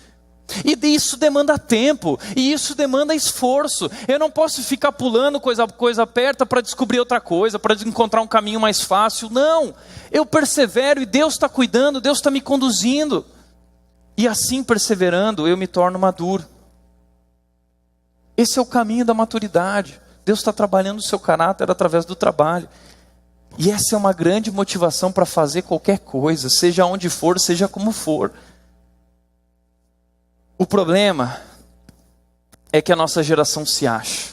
E isso demanda tempo, e isso demanda esforço. Eu não posso ficar pulando coisa aperta para descobrir outra coisa, para encontrar um caminho mais fácil. Não, eu persevero e Deus está cuidando, Deus está me conduzindo. E assim perseverando, eu me torno maduro. Esse é o caminho da maturidade. Deus está trabalhando o seu caráter através do trabalho. E essa é uma grande motivação para fazer qualquer coisa, seja onde for, seja como for. O problema é que a nossa geração se acha.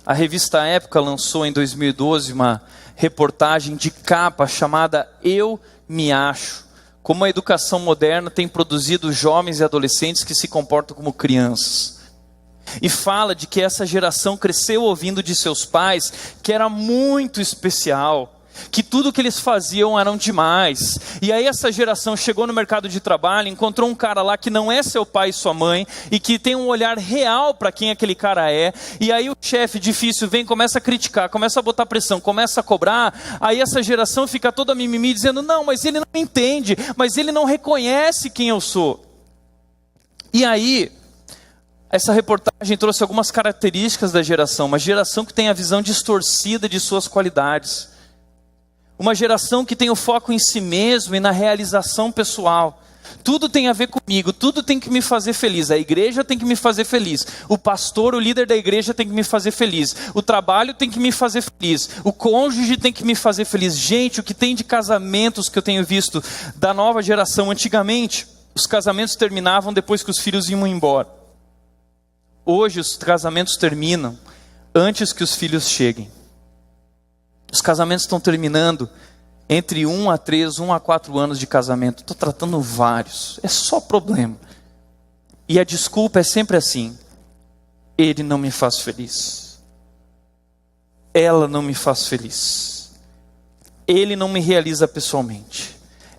A revista Época lançou em 2012 uma reportagem de capa chamada Eu Me Acho. Como a educação moderna tem produzido jovens e adolescentes que se comportam como crianças. E fala de que essa geração cresceu ouvindo de seus pais que era muito especial, que tudo que eles faziam eram demais. E aí essa geração chegou no mercado de trabalho, encontrou um cara lá que não é seu pai e sua mãe, e que tem um olhar real para quem aquele cara é, e aí o chefe difícil vem, começa a criticar, começa a botar pressão, começa a cobrar, aí essa geração fica toda mimimi dizendo, não, mas ele não entende, mas ele não reconhece quem eu sou. E aí, essa reportagem trouxe algumas características da geração, uma geração que tem a visão distorcida de suas qualidades. Uma geração que tem o foco em si mesmo e na realização pessoal. Tudo tem a ver comigo, tudo tem que me fazer feliz. A igreja tem que me fazer feliz. O pastor, o líder da igreja tem que me fazer feliz. O trabalho tem que me fazer feliz. O cônjuge tem que me fazer feliz. Gente, o que tem de casamentos que eu tenho visto da nova geração antigamente, os casamentos terminavam depois que os filhos iam embora. Hoje os casamentos terminam antes que os filhos cheguem. Os casamentos estão terminando entre 1 a 3, 1 a 4 anos de casamento. Estou tratando vários. É só problema. E a desculpa é sempre assim. Ele não me faz feliz. Ela não me faz feliz. Ele não me realiza pessoalmente.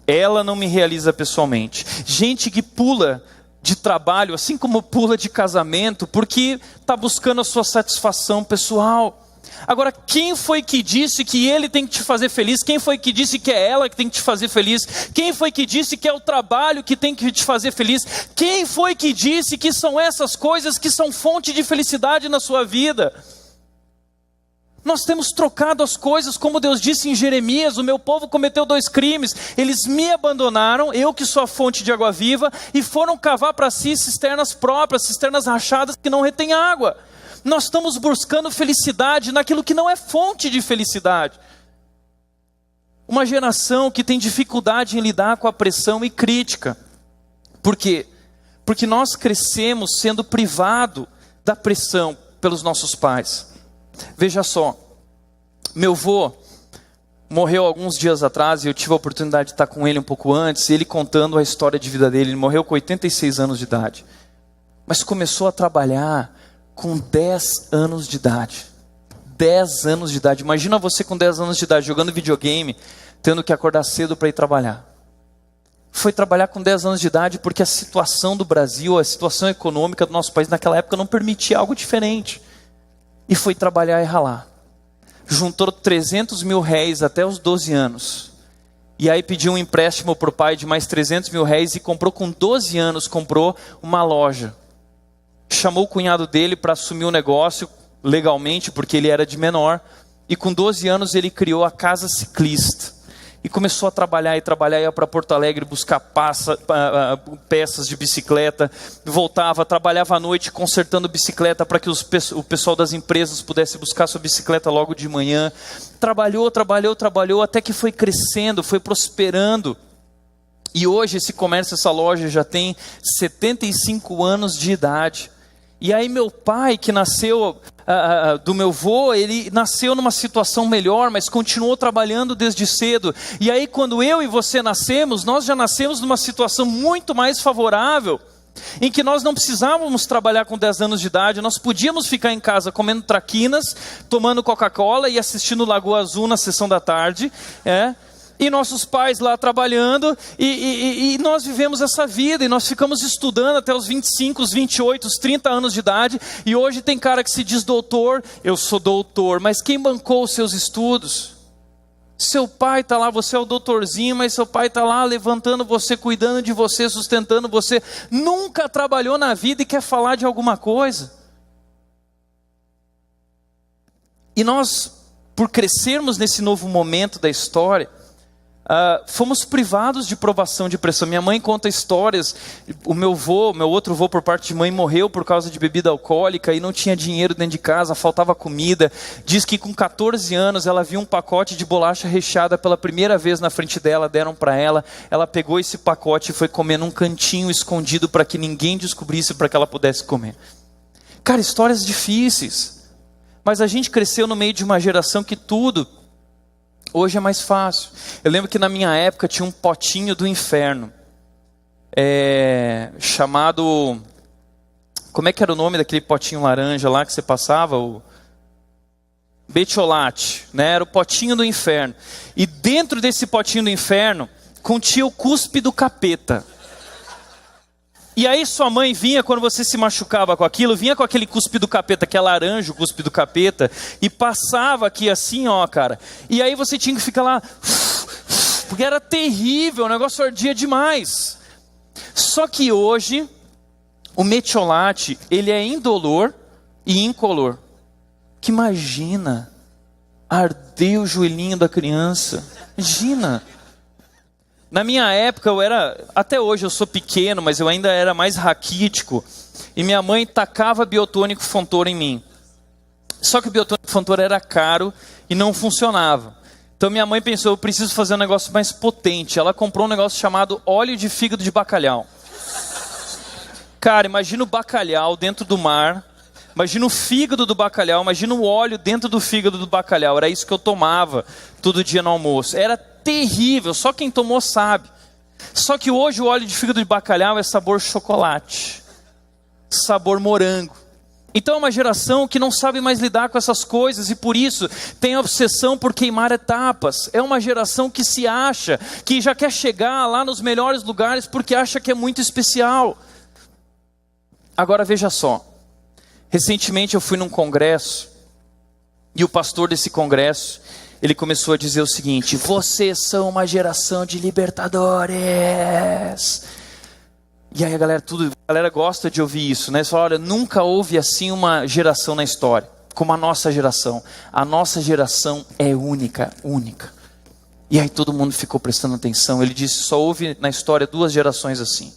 Ela não me realiza pessoalmente. Gente que pula de trabalho, assim como pula de casamento, porque está buscando a sua satisfação pessoal. Agora, quem foi que disse que ele tem que te fazer feliz? Quem foi que disse que é ela que tem que te fazer feliz? Quem foi que disse que é o trabalho que tem que te fazer feliz? Quem foi que disse que são essas coisas que são fonte de felicidade na sua vida? Nós temos trocado as coisas, como Deus disse em Jeremias, o meu povo cometeu 2 crimes, eles me abandonaram, eu que sou a fonte de água viva, e foram cavar para si cisternas próprias, cisternas rachadas que não retêm água. Nós estamos buscando felicidade naquilo que não é fonte de felicidade. Uma geração que tem dificuldade em lidar com a pressão e crítica. Por quê? Porque nós crescemos sendo privado da pressão pelos nossos pais. Veja só, meu avô, morreu alguns dias atrás e eu tive a oportunidade de estar com ele um pouco antes, ele contando a história de vida dele. Ele morreu com 86 anos de idade, mas começou a trabalhar com 10 anos de idade. 10 anos de idade. Imagina você com 10 anos de idade jogando videogame, tendo que acordar cedo para ir trabalhar. Foi trabalhar com 10 anos de idade porque a situação do Brasil, a situação econômica do nosso país naquela época não permitia algo diferente. E foi trabalhar e ralar. Juntou 300 mil réis até os 12 anos. E aí pediu um empréstimo para o pai de mais 300 mil réis e comprou com 12 anos, comprou uma loja. Chamou o cunhado dele para assumir o negócio legalmente, porque ele era de menor. E com 12 anos ele criou a Casa Ciclista. E começou a trabalhar, ia para Porto Alegre buscar peças de bicicleta, voltava, trabalhava à noite consertando bicicleta para que o pessoal das empresas pudesse buscar sua bicicleta logo de manhã. Trabalhou, até que foi crescendo, foi prosperando. E hoje esse comércio, essa loja já tem 75 anos de idade. E aí meu pai, que nasceu do meu avô, ele nasceu numa situação melhor, mas continuou trabalhando desde cedo. E aí quando eu e você nascemos, nós já nascemos numa situação muito mais favorável, em que nós não precisávamos trabalhar com 10 anos de idade, nós podíamos ficar em casa comendo traquinas, tomando Coca-Cola e assistindo Lagoa Azul na sessão da tarde, e nossos pais lá trabalhando, e nós vivemos essa vida, e nós ficamos estudando até os 25, os 28, os 30 anos de idade, e hoje tem cara que se diz doutor. Eu sou doutor, mas quem bancou os seus estudos? Seu pai está lá, você é o doutorzinho, mas seu pai está lá levantando você, cuidando de você, sustentando você, nunca trabalhou na vida e quer falar de alguma coisa. E nós, por crescermos nesse novo momento da história, fomos privados de provação, de pressão. Minha mãe conta histórias. O meu outro avô por parte de mãe morreu por causa de bebida alcoólica e não tinha dinheiro dentro de casa, faltava comida. Diz que com 14 anos ela viu um pacote de bolacha recheada pela primeira vez na frente dela, deram para ela. Ela pegou esse pacote e foi comer num cantinho escondido para que ninguém descobrisse, para que ela pudesse comer. Cara, histórias difíceis. Mas a gente cresceu no meio de uma geração que tudo hoje é mais fácil. Eu lembro que na minha época tinha um potinho do inferno, chamado... Como é que era o nome daquele potinho laranja lá que você passava? O Betiolate, né? Era o potinho do inferno. E dentro desse potinho do inferno continha o cuspe do capeta. E aí sua mãe vinha, quando você se machucava com aquilo, vinha com aquele cuspe do capeta, que é laranja, o cuspe do capeta, e passava aqui assim, ó, cara. E aí você tinha que ficar lá, porque era terrível, o negócio ardia demais. Só que hoje, o metiolate, ele é indolor e incolor. Que imagina, arder o joelhinho da criança. Imagina. Na minha época, até hoje eu sou pequeno, mas eu ainda era mais raquítico, e minha mãe tacava biotônico Fontoura em mim. Só que o biotônico Fontoura era caro e não funcionava. Então minha mãe pensou, eu preciso fazer um negócio mais potente. Ela comprou um negócio chamado óleo de fígado de bacalhau. Cara, imagina o bacalhau dentro do mar, imagina o fígado do bacalhau, imagina o óleo dentro do fígado do bacalhau. Era isso que eu tomava todo dia no almoço. Era terrível, só quem tomou sabe. Só que hoje o óleo de fígado de bacalhau é sabor chocolate, sabor morango. Então é uma geração que não sabe mais lidar com essas coisas e por isso tem a obsessão por queimar etapas. É uma geração que se acha, que já quer chegar lá nos melhores lugares porque acha que é muito especial. Agora veja só, recentemente eu fui num congresso e o pastor desse congresso, ele começou a dizer o seguinte: vocês são uma geração de libertadores. E aí a galera gosta de ouvir isso, né? Você fala, olha, nunca houve assim uma geração na história, como a nossa geração. A nossa geração é única. E aí todo mundo ficou prestando atenção. Ele disse, só houve na história 2 gerações assim.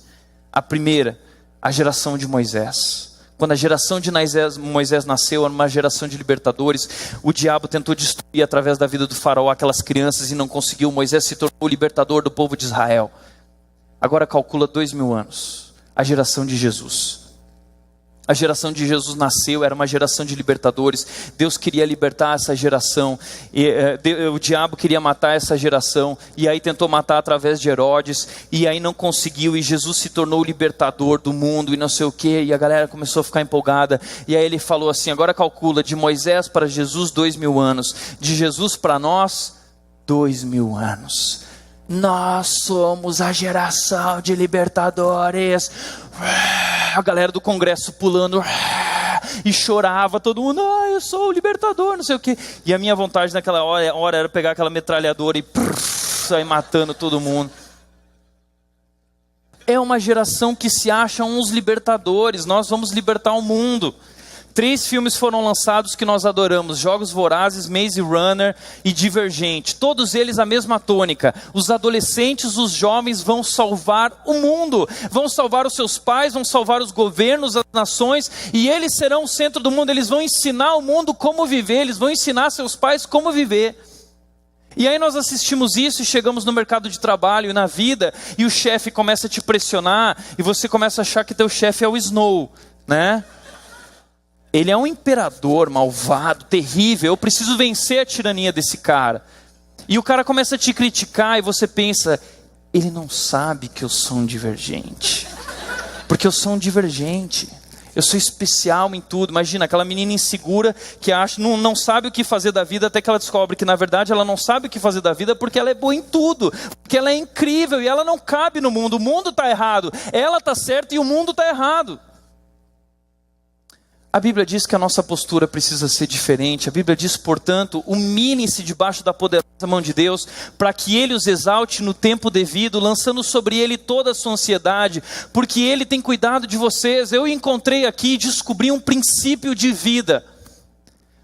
A primeira, a geração de Moisés. Quando a geração de Moisés nasceu, era uma geração de libertadores. O diabo tentou destruir através da vida do faraó aquelas crianças e não conseguiu. Moisés se tornou o libertador do povo de Israel. Agora calcula 2000 anos. A geração de Jesus. A geração de Jesus nasceu, era uma geração de libertadores. Deus queria libertar essa geração. O diabo queria matar essa geração. E aí tentou matar através de Herodes. E aí não conseguiu. E Jesus se tornou o libertador do mundo e não sei o quê. E a galera começou a ficar empolgada. E aí ele falou assim, agora calcula, de Moisés para Jesus 2000 anos. De Jesus para nós, 2000 anos. Nós somos a geração de libertadores. A galera do congresso pulando e chorava, todo mundo, eu sou o libertador, não sei o quê. E a minha vontade naquela hora era pegar aquela metralhadora e sair matando todo mundo. É uma geração que se acha uns libertadores, nós vamos libertar o mundo. 3 filmes foram lançados que nós adoramos, Jogos Vorazes, Maze Runner e Divergente. Todos eles a mesma tônica. Os adolescentes, os jovens vão salvar o mundo. Vão salvar os seus pais, vão salvar os governos, as nações. E eles serão o centro do mundo. Eles vão ensinar o mundo como viver. Eles vão ensinar seus pais como viver. E aí nós assistimos isso e chegamos no mercado de trabalho e na vida. E o chefe começa a te pressionar. E você começa a achar que teu chefe é o Snow, né? Ele é um imperador malvado, terrível, eu preciso vencer a tirania desse cara. E o cara começa a te criticar e você pensa, ele não sabe que eu sou um divergente. Porque eu sou um divergente, eu sou especial em tudo. Imagina, aquela menina insegura que acha, não sabe o que fazer da vida até que ela descobre que na verdade ela não sabe o que fazer da vida porque ela é boa em tudo. Porque ela é incrível e ela não cabe no mundo, o mundo está errado. Ela está certa e o mundo está errado. A Bíblia diz que a nossa postura precisa ser diferente. A Bíblia diz, portanto, humilhem-se debaixo da poderosa mão de Deus, para que Ele os exalte no tempo devido, lançando sobre Ele toda a sua ansiedade, porque Ele tem cuidado de vocês. Eu encontrei aqui e descobri um princípio de vida.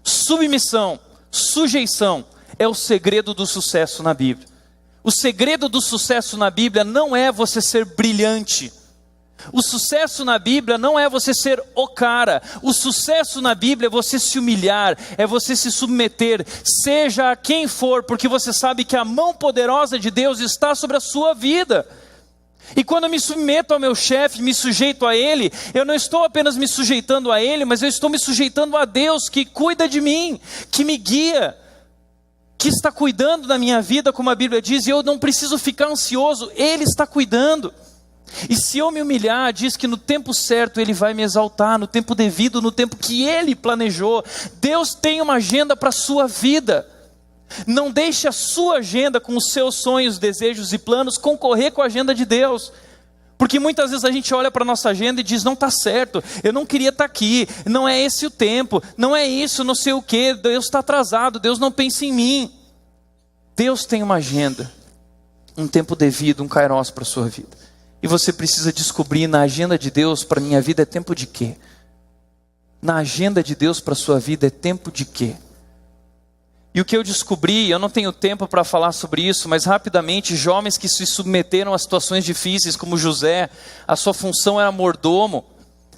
Submissão, sujeição, é o segredo do sucesso na Bíblia. O segredo do sucesso na Bíblia não é você ser brilhante. O sucesso na Bíblia não é você ser o cara. O sucesso na Bíblia é você se humilhar, é você se submeter, seja quem for, porque você sabe que a mão poderosa de Deus está sobre a sua vida. E quando eu me submeto ao meu chefe, me sujeito a ele, eu não estou apenas me sujeitando a ele, mas eu estou me sujeitando a Deus que cuida de mim, que me guia, que está cuidando da minha vida, como a Bíblia diz, e eu não preciso ficar ansioso, Ele está cuidando. E se eu me humilhar, diz que no tempo certo Ele vai me exaltar, no tempo devido, no tempo que Ele planejou. Deus tem uma agenda para a sua vida. Não deixe a sua agenda com os seus sonhos, desejos e planos concorrer com a agenda de Deus. Porque muitas vezes a gente olha para a nossa agenda e diz, não está certo, eu não queria estar aqui, não é esse o tempo, não é isso, não sei o que, Deus está atrasado, Deus não pensa em mim. Deus tem uma agenda, um tempo devido, um kairos para a sua vida. E você precisa descobrir na agenda de Deus para a minha vida é tempo de quê? Na agenda de Deus para a sua vida é tempo de quê? E o que eu descobri, eu não tenho tempo para falar sobre isso, mas rapidamente, jovens que se submeteram a situações difíceis, como José, a sua função era mordomo,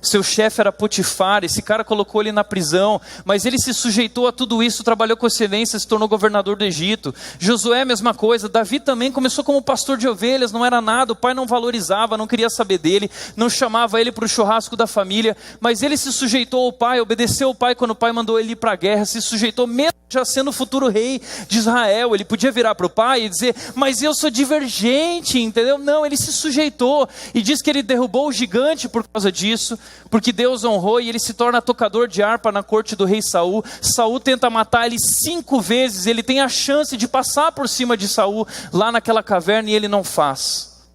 seu chefe era Potifar, esse cara colocou ele na prisão, mas ele se sujeitou a tudo isso, trabalhou com excelência, se tornou governador do Egito. Josué, mesma coisa. Davi também começou como pastor de ovelhas, não era nada, o pai não valorizava, não queria saber dele, não chamava ele para o churrasco da família, mas ele se sujeitou ao pai, obedeceu ao pai quando o pai mandou ele ir para a guerra, se sujeitou mesmo já sendo o futuro rei de Israel. Ele podia virar para o pai e dizer, mas eu sou divergente, entendeu? Não, ele se sujeitou e diz que ele derrubou o gigante por causa disso, porque Deus honrou, e ele se torna tocador de harpa na corte do rei Saul. Saul tenta matar ele 5 vezes, ele tem a chance de passar por cima de Saul lá naquela caverna e ele não faz,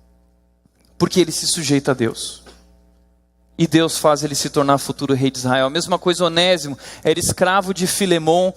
porque ele se sujeita a Deus. E Deus faz ele se tornar futuro rei de Israel. A mesma coisa Onésimo, era escravo de Filemon.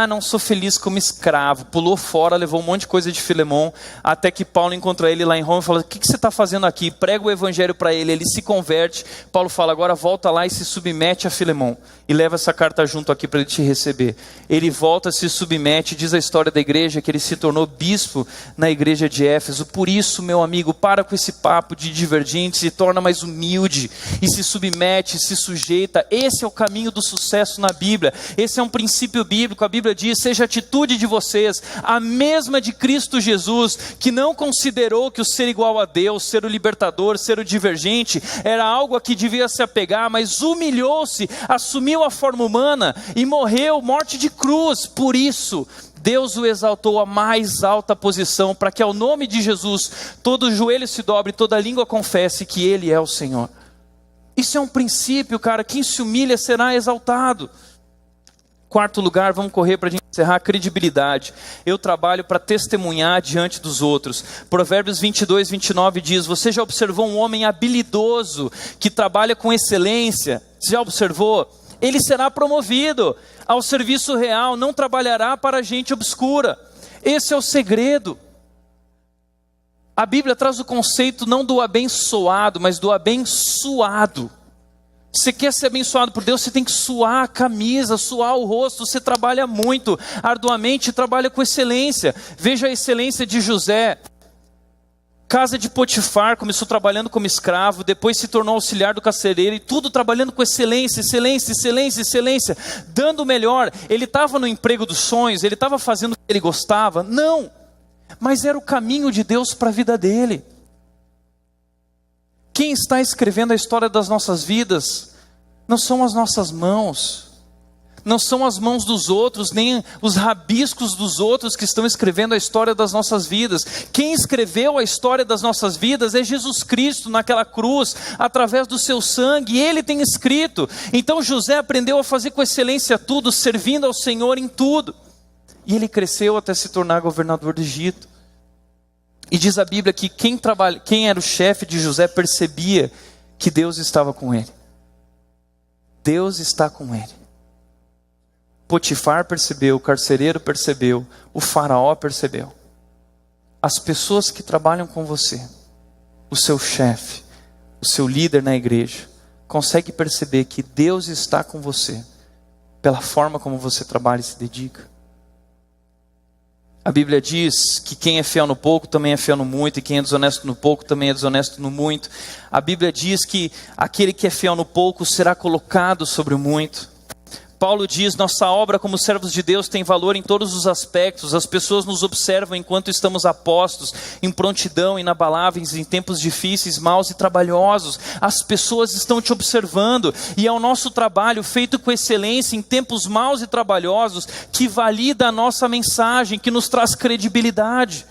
Não sou feliz como escravo. Pulou fora, levou um monte de coisa de Filemon, até que Paulo encontra ele lá em Roma e fala, o que você está fazendo aqui? Prega o evangelho para ele, ele se converte. Paulo fala, agora volta lá e se submete a Filemon. E leva essa carta junto aqui para ele te receber. Ele volta, se submete, diz a história da igreja, que ele se tornou bispo na igreja de Éfeso. Por isso, meu amigo, para com esse papo de divergente, se torna mais humilde, e se submete, se sujeita. Esse é o caminho do sucesso na Bíblia. Esse é um princípio bíblico. A Bíblia diz, seja a atitude de vocês a mesma de Cristo Jesus, que não considerou que o ser igual a Deus, ser o libertador, ser o divergente, era algo a que devia se apegar, mas humilhou-se, assumiu a forma humana e morreu morte de cruz. Por isso, Deus o exaltou à mais alta posição, para que ao nome de Jesus, todo joelho se dobre, toda língua confesse que Ele é o Senhor. Isso é um princípio, cara. Quem se humilha será exaltado. Quarto lugar, vamos correr para a gente encerrar, credibilidade. Eu trabalho para testemunhar diante dos outros. Provérbios 22, 29 diz, você já observou um homem habilidoso, que trabalha com excelência? Você já observou? Ele será promovido ao serviço real, não trabalhará para gente obscura. Esse é o segredo. A Bíblia traz o conceito não do abençoado, mas do abençoado. Você quer ser abençoado por Deus, você tem que suar a camisa, suar o rosto. Você trabalha muito, arduamente, trabalha com excelência. Veja a excelência de José. Casa de Potifar, começou trabalhando como escravo, depois se tornou auxiliar do carcereiro, e tudo trabalhando com excelência, excelência, excelência, excelência, dando o melhor. Ele estava no emprego dos sonhos, ele estava fazendo o que ele gostava? Não, mas era o caminho de Deus para a vida dele. Quem está escrevendo a história das nossas vidas não são as nossas mãos, não são as mãos dos outros, nem os rabiscos dos outros que estão escrevendo a história das nossas vidas. Quem escreveu a história das nossas vidas é Jesus Cristo naquela cruz, através do seu sangue, e Ele tem escrito. Então José aprendeu a fazer com excelência tudo, servindo ao Senhor em tudo. E ele cresceu até se tornar governador do Egito. E diz a Bíblia que quem era o chefe de José percebia que Deus estava com ele. Deus está com ele. Potifar percebeu, o carcereiro percebeu, o faraó percebeu. As pessoas que trabalham com você, o seu chefe, o seu líder na igreja, consegue perceber que Deus está com você pela forma como você trabalha e se dedica. A Bíblia diz que quem é fiel no pouco também é fiel no muito, e quem é desonesto no pouco também é desonesto no muito. A Bíblia diz que aquele que é fiel no pouco será colocado sobre o muito. Paulo diz, nossa obra como servos de Deus tem valor em todos os aspectos. As pessoas nos observam enquanto estamos a postos, em prontidão, inabaláveis, em tempos difíceis, maus e trabalhosos. As pessoas estão te observando, e é o nosso trabalho feito com excelência em tempos maus e trabalhosos que valida a nossa mensagem, que nos traz credibilidade.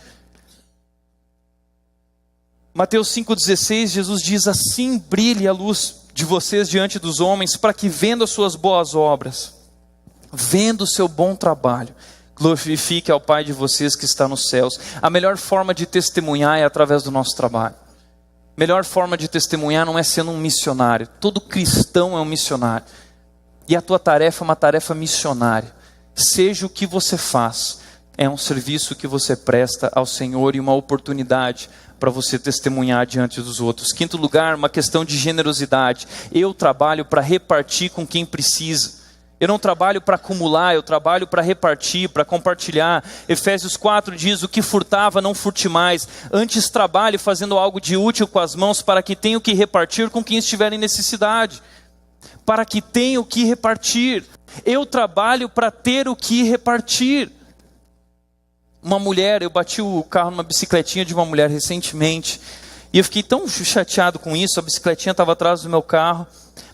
Mateus 5,16, Jesus diz, assim brilhe a luz de vocês diante dos homens, para que vendo as suas boas obras, vendo o seu bom trabalho, glorifique ao Pai de vocês que está nos céus. A melhor forma de testemunhar é através do nosso trabalho. A melhor forma de testemunhar não é sendo um missionário. Todo cristão é um missionário. E a tua tarefa é uma tarefa missionária. Seja o que você faz, é um serviço que você presta ao Senhor e uma oportunidade para você testemunhar diante dos outros. Quinto lugar, uma questão de generosidade. Eu trabalho para repartir com quem precisa. Eu não trabalho para acumular, eu trabalho para repartir, para compartilhar. Efésios 4 diz, o que furtava não furte mais. Antes trabalhe fazendo algo de útil com as mãos, para que tenha o que repartir com quem estiver em necessidade. Para que tenha o que repartir. Eu trabalho para ter o que repartir. Uma mulher, eu bati o carro numa bicicletinha de uma mulher recentemente, e eu fiquei tão chateado com isso. A bicicletinha estava atrás do meu carro,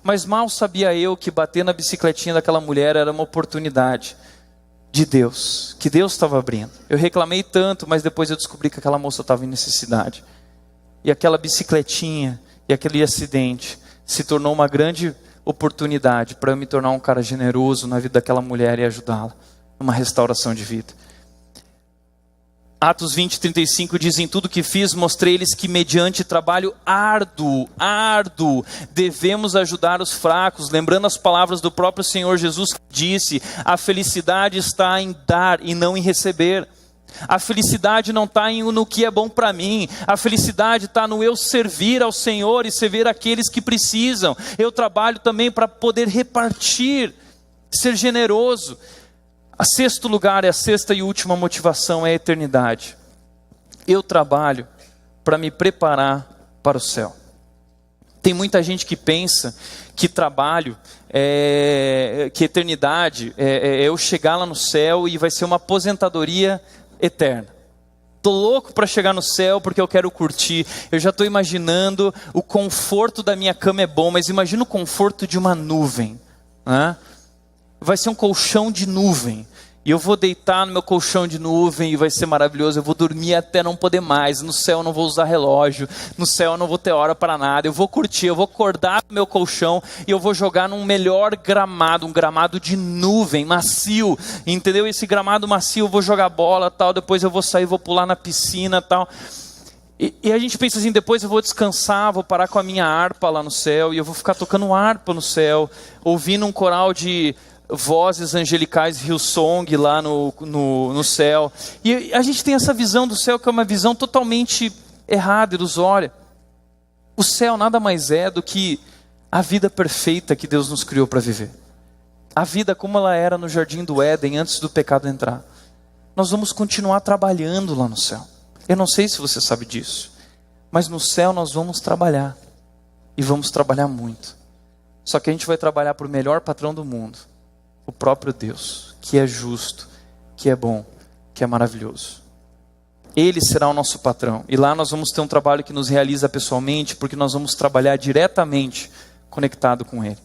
mas mal sabia eu que bater na bicicletinha daquela mulher era uma oportunidade de Deus, que Deus estava abrindo. Eu reclamei tanto, mas depois eu descobri que aquela moça estava em necessidade, e aquela bicicletinha e aquele acidente se tornou uma grande oportunidade para eu me tornar um cara generoso na vida daquela mulher e ajudá-la numa restauração de vida. Atos 20, 35 diz, em tudo que fiz, mostrei-lhes que mediante trabalho árduo, devemos ajudar os fracos, lembrando as palavras do próprio Senhor Jesus, que disse, a felicidade está em dar e não em receber. A felicidade não está no que é bom para mim, a felicidade está no eu servir ao Senhor e servir aqueles que precisam. Eu trabalho também para poder repartir, ser generoso. A sexto lugar, a sexta e última motivação é a eternidade. Eu trabalho para me preparar para o céu. Tem muita gente que pensa que trabalho, que eternidade, é eu chegar lá no céu e vai ser uma aposentadoria eterna. Tô louco para chegar no céu porque eu quero curtir. Eu já estou imaginando o conforto da minha cama é bom, mas imagina o conforto de uma nuvem, né? Vai ser um colchão de nuvem. E eu vou deitar no meu colchão de nuvem e vai ser maravilhoso. Eu vou dormir até não poder mais. No céu eu não vou usar relógio. No céu eu não vou ter hora para nada. Eu vou curtir, eu vou acordar no meu colchão e eu vou jogar num melhor gramado, um gramado de nuvem, macio. Entendeu? Esse gramado macio eu vou jogar bola, tal. Depois eu vou sair, vou pular na piscina, tal. E a gente pensa assim, depois eu vou descansar, vou parar com a minha harpa lá no céu e eu vou ficar tocando harpa no céu, ouvindo um coral de vozes angelicais, Hillsong lá no céu. E a gente tem essa visão do céu que é uma visão totalmente errada, ilusória. O céu nada mais é do que a vida perfeita que Deus nos criou para viver. A vida como ela era no jardim do Éden antes do pecado entrar. Nós vamos continuar trabalhando lá no céu. Eu não sei se você sabe disso, mas no céu nós vamos trabalhar. E vamos trabalhar muito. Só que a gente vai trabalhar para o melhor patrão do mundo. O próprio Deus, que é justo, que é bom, que é maravilhoso. Ele será o nosso patrão. E lá nós vamos ter um trabalho que nos realiza pessoalmente, porque nós vamos trabalhar diretamente conectado com Ele.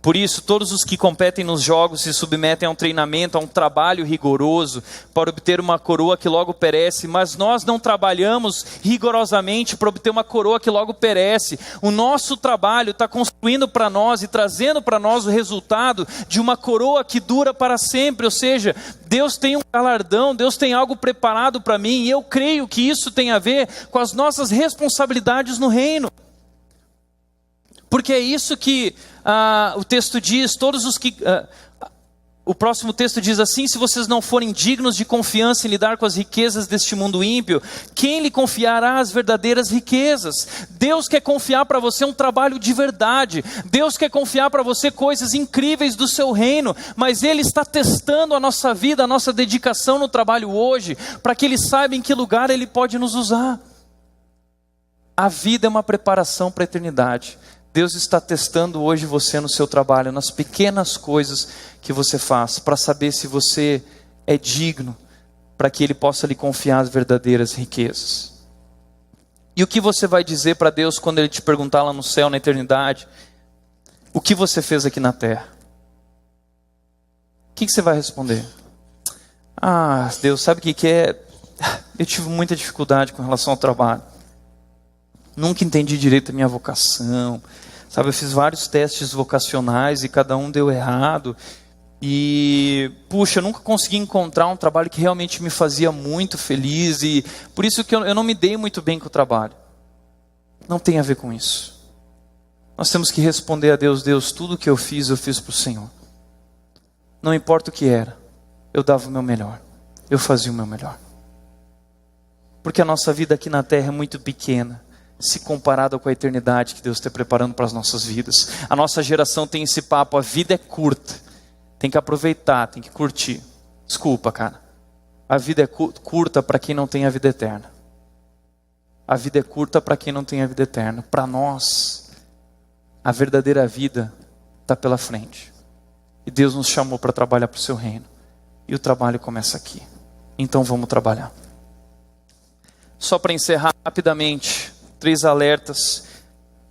Por isso, todos os que competem nos jogos se submetem a um treinamento, a um trabalho rigoroso, para obter uma coroa que logo perece, mas nós não trabalhamos rigorosamente para obter uma coroa que logo perece. O nosso trabalho está construindo para nós e trazendo para nós o resultado de uma coroa que dura para sempre, ou seja, Deus tem um galardão, Deus tem algo preparado para mim, e eu creio que isso tem a ver com as nossas responsabilidades no reino. Porque é isso que o texto diz, todos os que... o próximo texto diz assim: se vocês não forem dignos de confiança em lidar com as riquezas deste mundo ímpio, quem lhe confiará as verdadeiras riquezas? Deus quer confiar para você um trabalho de verdade. Deus quer confiar para você coisas incríveis do seu reino, mas Ele está testando a nossa vida, a nossa dedicação no trabalho hoje, para que Ele saiba em que lugar Ele pode nos usar. A vida é uma preparação para a eternidade. Deus está testando hoje você no seu trabalho, nas pequenas coisas que você faz, para saber se você é digno, para que Ele possa lhe confiar as verdadeiras riquezas. E o que você vai dizer para Deus quando Ele te perguntar lá no céu, na eternidade, o que você fez aqui na terra? O que você vai responder? Ah, Deus, sabe o que é? Eu tive muita dificuldade com relação ao trabalho. Nunca entendi direito a minha vocação. Sabe, eu fiz vários testes vocacionais e cada um deu errado. E, puxa, eu nunca consegui encontrar um trabalho que realmente me fazia muito feliz. E por isso que eu não me dei muito bem com o trabalho. Não tem a ver com isso. Nós temos que responder a Deus: Deus, tudo que eu fiz para o Senhor. Não importa o que era, eu dava o meu melhor. Eu fazia o meu melhor. Porque a nossa vida aqui na terra é muito pequena, se comparada com a eternidade que Deus está preparando para as nossas vidas. A nossa geração tem esse papo: a vida é curta, tem que aproveitar, tem que curtir. Desculpa, cara, a vida é curta para quem não tem a vida eterna. A vida é curta para quem não tem a vida eterna. Para nós, a verdadeira vida está pela frente. E Deus nos chamou para trabalhar para o seu reino. E o trabalho começa aqui. Então vamos trabalhar. Só para encerrar rapidamente, 3 alertas,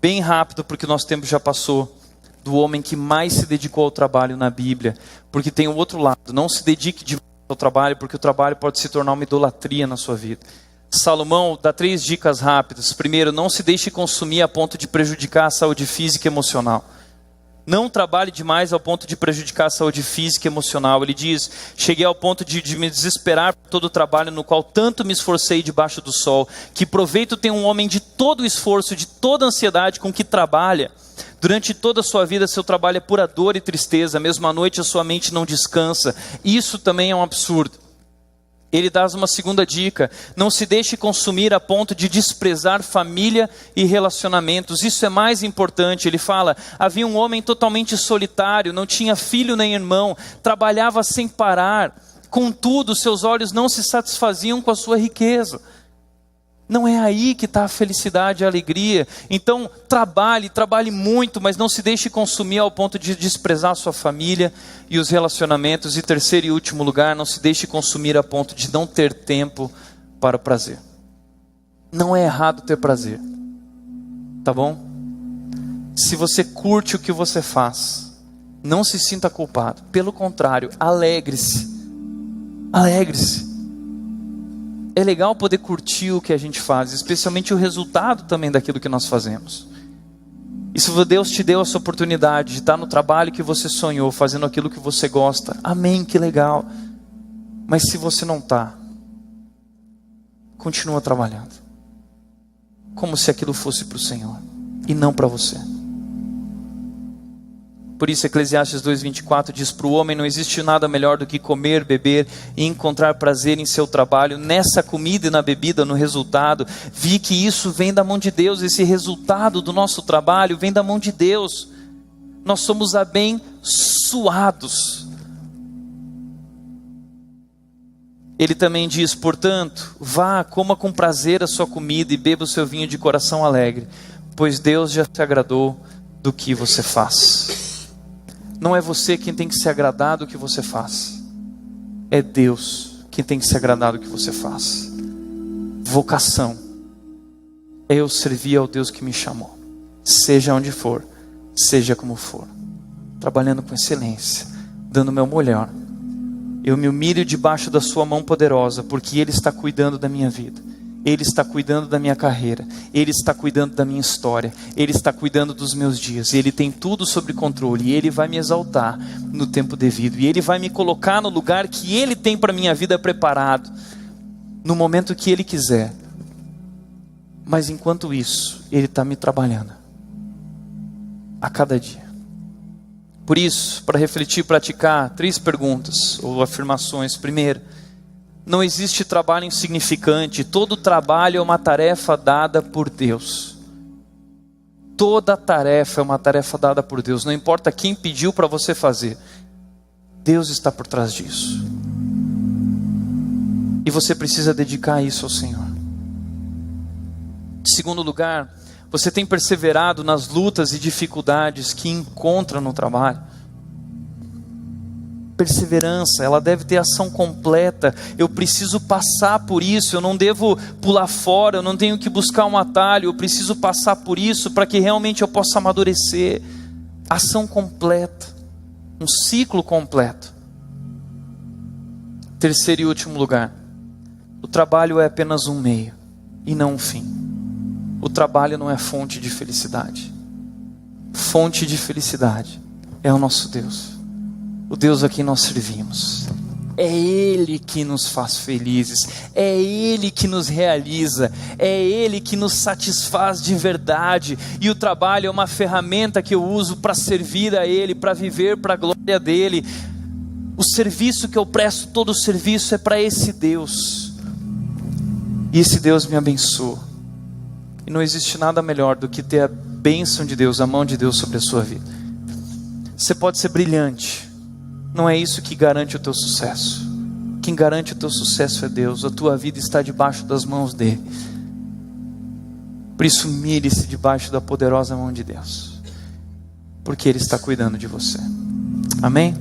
bem rápido, porque o nosso tempo já passou, do homem que mais se dedicou ao trabalho na Bíblia. Porque tem o outro lado: não se dedique demais ao trabalho, porque o trabalho pode se tornar uma idolatria na sua vida. Salomão dá 3 dicas rápidas. Primeiro, não se deixe consumir a ponto de prejudicar a saúde física e emocional. Não trabalhe demais ao ponto de prejudicar a saúde física e emocional. Ele diz: cheguei ao ponto de me desesperar por todo o trabalho no qual tanto me esforcei debaixo do sol. Que proveito tem um homem de todo o esforço, de toda a ansiedade com que trabalha? Durante toda a sua vida, seu trabalho é pura dor e tristeza. Mesmo à noite, a sua mente não descansa. Isso também é um absurdo. Ele dá uma segunda dica: não se deixe consumir a ponto de desprezar família e relacionamentos. Isso é mais importante. Ele fala: havia um homem totalmente solitário, não tinha filho nem irmão, trabalhava sem parar, contudo seus olhos não se satisfaziam com a sua riqueza. Não é aí que está a felicidade e a alegria. Então trabalhe muito, mas não se deixe consumir ao ponto de desprezar a sua família e os relacionamentos. E terceiro e último lugar, não se deixe consumir a ponto de não ter tempo para o prazer. Não é errado ter prazer, tá bom? Se você curte o que você faz, não se sinta culpado. Pelo contrário, alegre-se. Alegre-se. É legal poder curtir o que a gente faz, especialmente o resultado também daquilo que nós fazemos. E se Deus te deu essa oportunidade de estar no trabalho que você sonhou, fazendo aquilo que você gosta, amém, que legal. Mas se você não está, continua trabalhando, como se aquilo fosse para o Senhor e não para você. Por isso Eclesiastes 2:24 diz: para o homem não existe nada melhor do que comer, beber e encontrar prazer em seu trabalho. Nessa comida e na bebida, no resultado, vi que isso vem da mão de Deus. Esse resultado do nosso trabalho vem da mão de Deus. Nós somos abençoados. Ele também diz: portanto, vá, coma com prazer a sua comida e beba o seu vinho de coração alegre, pois Deus já se agradou do que você faz. Não é você quem tem que se agradar do que você faz. É Deus quem tem que se agradar do que você faz. Vocação é eu servir ao Deus que me chamou. Seja onde for, seja como for. Trabalhando com excelência, dando o meu melhor. Eu me humilho debaixo da sua mão poderosa, porque Ele está cuidando da minha vida. Ele está cuidando da minha carreira. Ele está cuidando da minha história. Ele está cuidando dos meus dias. Ele tem tudo sob controle. E Ele vai me exaltar no tempo devido. E Ele vai me colocar no lugar que Ele tem para a minha vida preparado, no momento que Ele quiser. Mas enquanto isso, Ele está me trabalhando a cada dia. Por isso, para refletir e praticar, 3 perguntas ou afirmações. Primeiro, não existe trabalho insignificante. Todo trabalho é uma tarefa dada por Deus. Toda tarefa é uma tarefa dada por Deus. Não importa quem pediu para você fazer, Deus está por trás disso. E você precisa dedicar isso ao Senhor. Em segundo lugar, você tem perseverado nas lutas e dificuldades que encontra no trabalho. Perseverança, ela deve ter ação completa. Eu preciso passar por isso, eu não devo pular fora, eu não tenho que buscar um atalho, eu preciso passar por isso para que realmente eu possa amadurecer. Ação completa, um ciclo completo. Terceiro e último lugar, o trabalho é apenas um meio e não um fim. O trabalho não é fonte de felicidade. Fonte de felicidade é o nosso Deus. O Deus a quem nós servimos. É Ele que nos faz felizes. É Ele que nos realiza. É Ele que nos satisfaz de verdade. E o trabalho é uma ferramenta que eu uso para servir a Ele, para viver para a glória dEle. O serviço que eu presto, todo o serviço é para esse Deus. E esse Deus me abençoa. E não existe nada melhor do que ter a bênção de Deus, a mão de Deus sobre a sua vida. Você pode ser brilhante. Não é isso que garante o teu sucesso. Quem garante o teu sucesso é Deus. A tua vida está debaixo das mãos dEle. Por isso, mire-se debaixo da poderosa mão de Deus, porque Ele está cuidando de você. Amém?